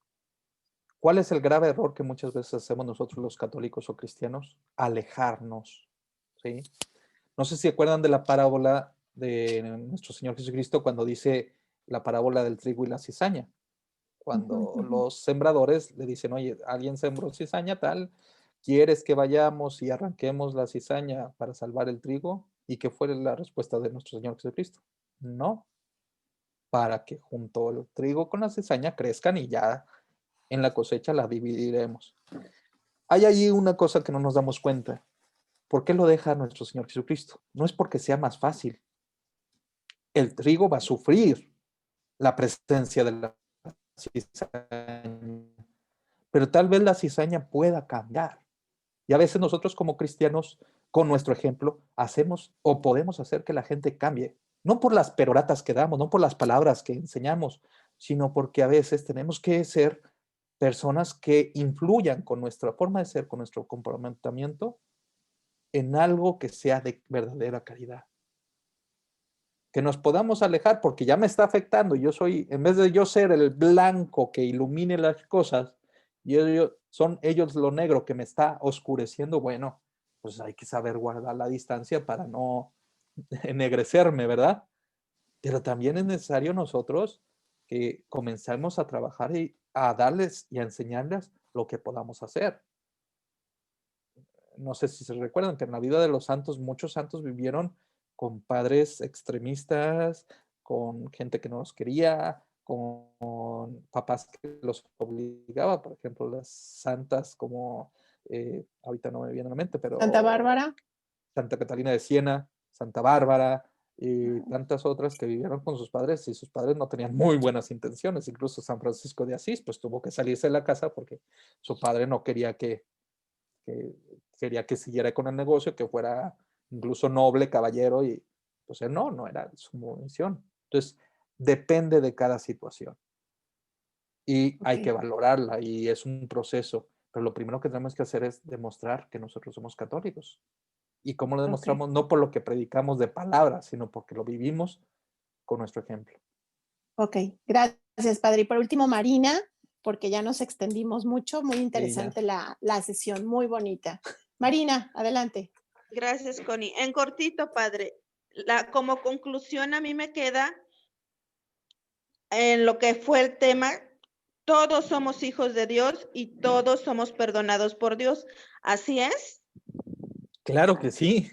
¿Cuál es el grave error que muchas veces hacemos nosotros los católicos o cristianos? Alejarnos, ¿sí? No sé si acuerdan de la parábola de nuestro Señor Jesucristo cuando dice la parábola del trigo y la cizaña. Cuando los sembradores le dicen, oye, alguien sembró cizaña tal, ¿quieres que vayamos y arranquemos la cizaña para salvar el trigo? ¿Y qué fue la respuesta de nuestro Señor Jesucristo? No, para que junto el trigo con la cizaña crezcan y ya en la cosecha la dividiremos. Hay ahí una cosa que no nos damos cuenta. ¿Por qué lo deja nuestro Señor Jesucristo? No es porque sea más fácil. El trigo va a sufrir la presencia de la cizaña, pero tal vez la cizaña pueda cambiar. Y a veces nosotros como cristianos, con nuestro ejemplo, hacemos o podemos hacer que la gente cambie. No por las peroratas que damos, no por las palabras que enseñamos, sino porque a veces tenemos que ser personas que influyan con nuestra forma de ser, con nuestro comportamiento, en algo que sea de verdadera caridad. Que nos podamos alejar porque ya me está afectando. Yo soy, en vez de yo ser el blanco que ilumine las cosas, son ellos lo negro que me está oscureciendo. Bueno, pues hay que saber guardar la distancia para no ennegrecerme, ¿verdad? Pero también es necesario nosotros que comenzamos a trabajar y a darles y a enseñarles lo que podamos hacer. No sé si se recuerdan que en la vida de los santos, muchos santos vivieron con padres extremistas, con gente que no los quería, con papás que los obligaba, por ejemplo, las santas como, ahorita no me viene a la mente, pero Santa Bárbara. Santa Catalina de Siena, Santa Bárbara y tantas otras que vivieron con sus padres y sus padres no tenían muy buenas intenciones. Incluso San Francisco de Asís, pues tuvo que salirse de la casa porque su padre no quería que quería que siguiera con el negocio, que fuera incluso noble, caballero, y pues él no era su misión. Entonces, depende de cada situación. y hay Ok. que valorarla y es un proceso. Pero lo primero que tenemos que hacer es demostrar que nosotros somos católicos. ¿Y cómo lo Ok. demostramos? No por lo que predicamos de palabras, sino porque lo vivimos con nuestro ejemplo. Ok, gracias, padre. Y por último, Marina, porque ya nos extendimos mucho, muy interesante la sesión, muy bonita. Marina, adelante. Gracias, Connie. En cortito, padre, como conclusión a mí me queda en lo que fue el tema, todos somos hijos de Dios y todos somos perdonados por Dios. ¿Así es? Claro que sí.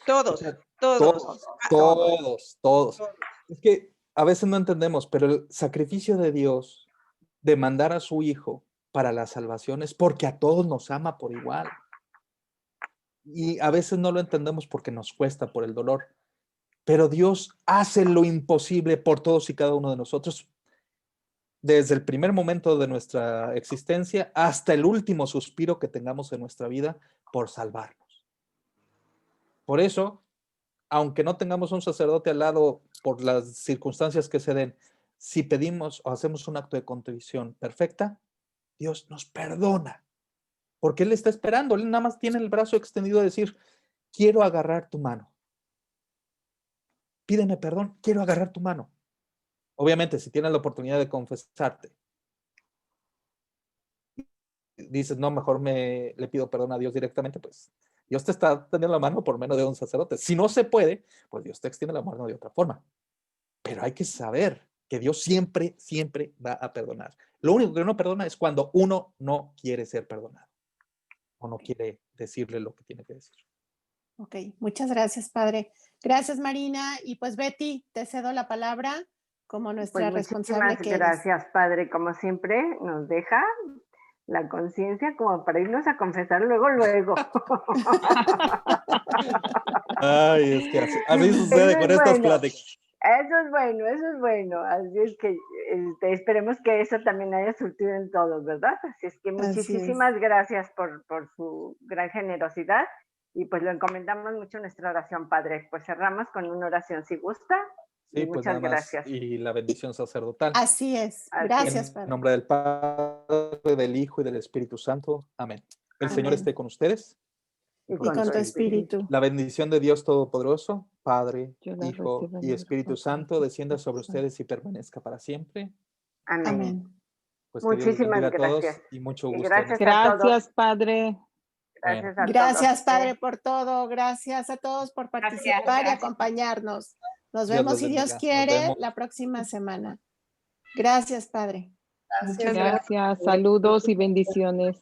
Todos, Todos, todos. todos. Es que a veces no entendemos, pero el sacrificio de Dios de mandar a su Hijo para la salvación es porque a todos nos ama por igual. Y a veces no lo entendemos porque nos cuesta por el dolor. Pero Dios hace lo imposible por todos y cada uno de nosotros, desde el primer momento de nuestra existencia hasta el último suspiro que tengamos en nuestra vida, por salvarnos. Por eso, aunque no tengamos un sacerdote al lado por las circunstancias que se den, si pedimos o hacemos un acto de contrición perfecta, Dios nos perdona, porque Él está esperando. Él nada más tiene el brazo extendido a decir, quiero agarrar tu mano. Pídeme perdón, quiero agarrar tu mano. Obviamente, si tienes la oportunidad de confesarte, dices, no, mejor le pido perdón a Dios directamente, pues Dios te está tendiendo la mano por menos de un sacerdote. Si no se puede, pues Dios te extiende la mano de otra forma. Pero hay que saber que Dios siempre, siempre va a perdonar. Lo único que no perdona es cuando uno no quiere ser perdonado o no quiere decirle lo que tiene que decir. Ok, muchas gracias, padre. Gracias, Marina. Y pues, Betty, te cedo la palabra como nuestra Pues responsable muchísimas que eres. gracias, padre. Como siempre, nos deja la conciencia como para irnos a confesar luego. Ay, es que así sucede Eso con es estas bueno. pláticas. Eso es bueno. Así es que esperemos que eso también haya surtido en todos, ¿verdad? Así es que Así es. muchísimas gracias por su gran generosidad y pues lo encomendamos mucho en nuestra oración, Padre. Pues cerramos con una oración, si gusta. Sí, Y pues muchas nada más. gracias. Y la bendición sacerdotal. Así es. Así Gracias, En padre. nombre del Padre, del Hijo y del Espíritu Santo. Amén. El Amén. Señor esté con ustedes. Y Y con tu espíritu. La bendición de Dios Todopoderoso, Padre, Yo la Hijo recibo en y el Espíritu nombre Santo, del descienda sobre Espíritu Santo. ustedes y permanezca para siempre. Amén. Amén. Pues que Dios les Muchísimas bendiga a todos gracias. y mucho Y gusto. gracias a todos. Gracias, Padre. Gracias a Gracias, todos. padre, por todo. Gracias a todos por participar y gracias. acompañarnos. Nos Dios vemos, los si Dios bendiga. Nos quiere, vemos. la próxima semana. Gracias, padre. Muchas gracias. Gracias, saludos y bendiciones.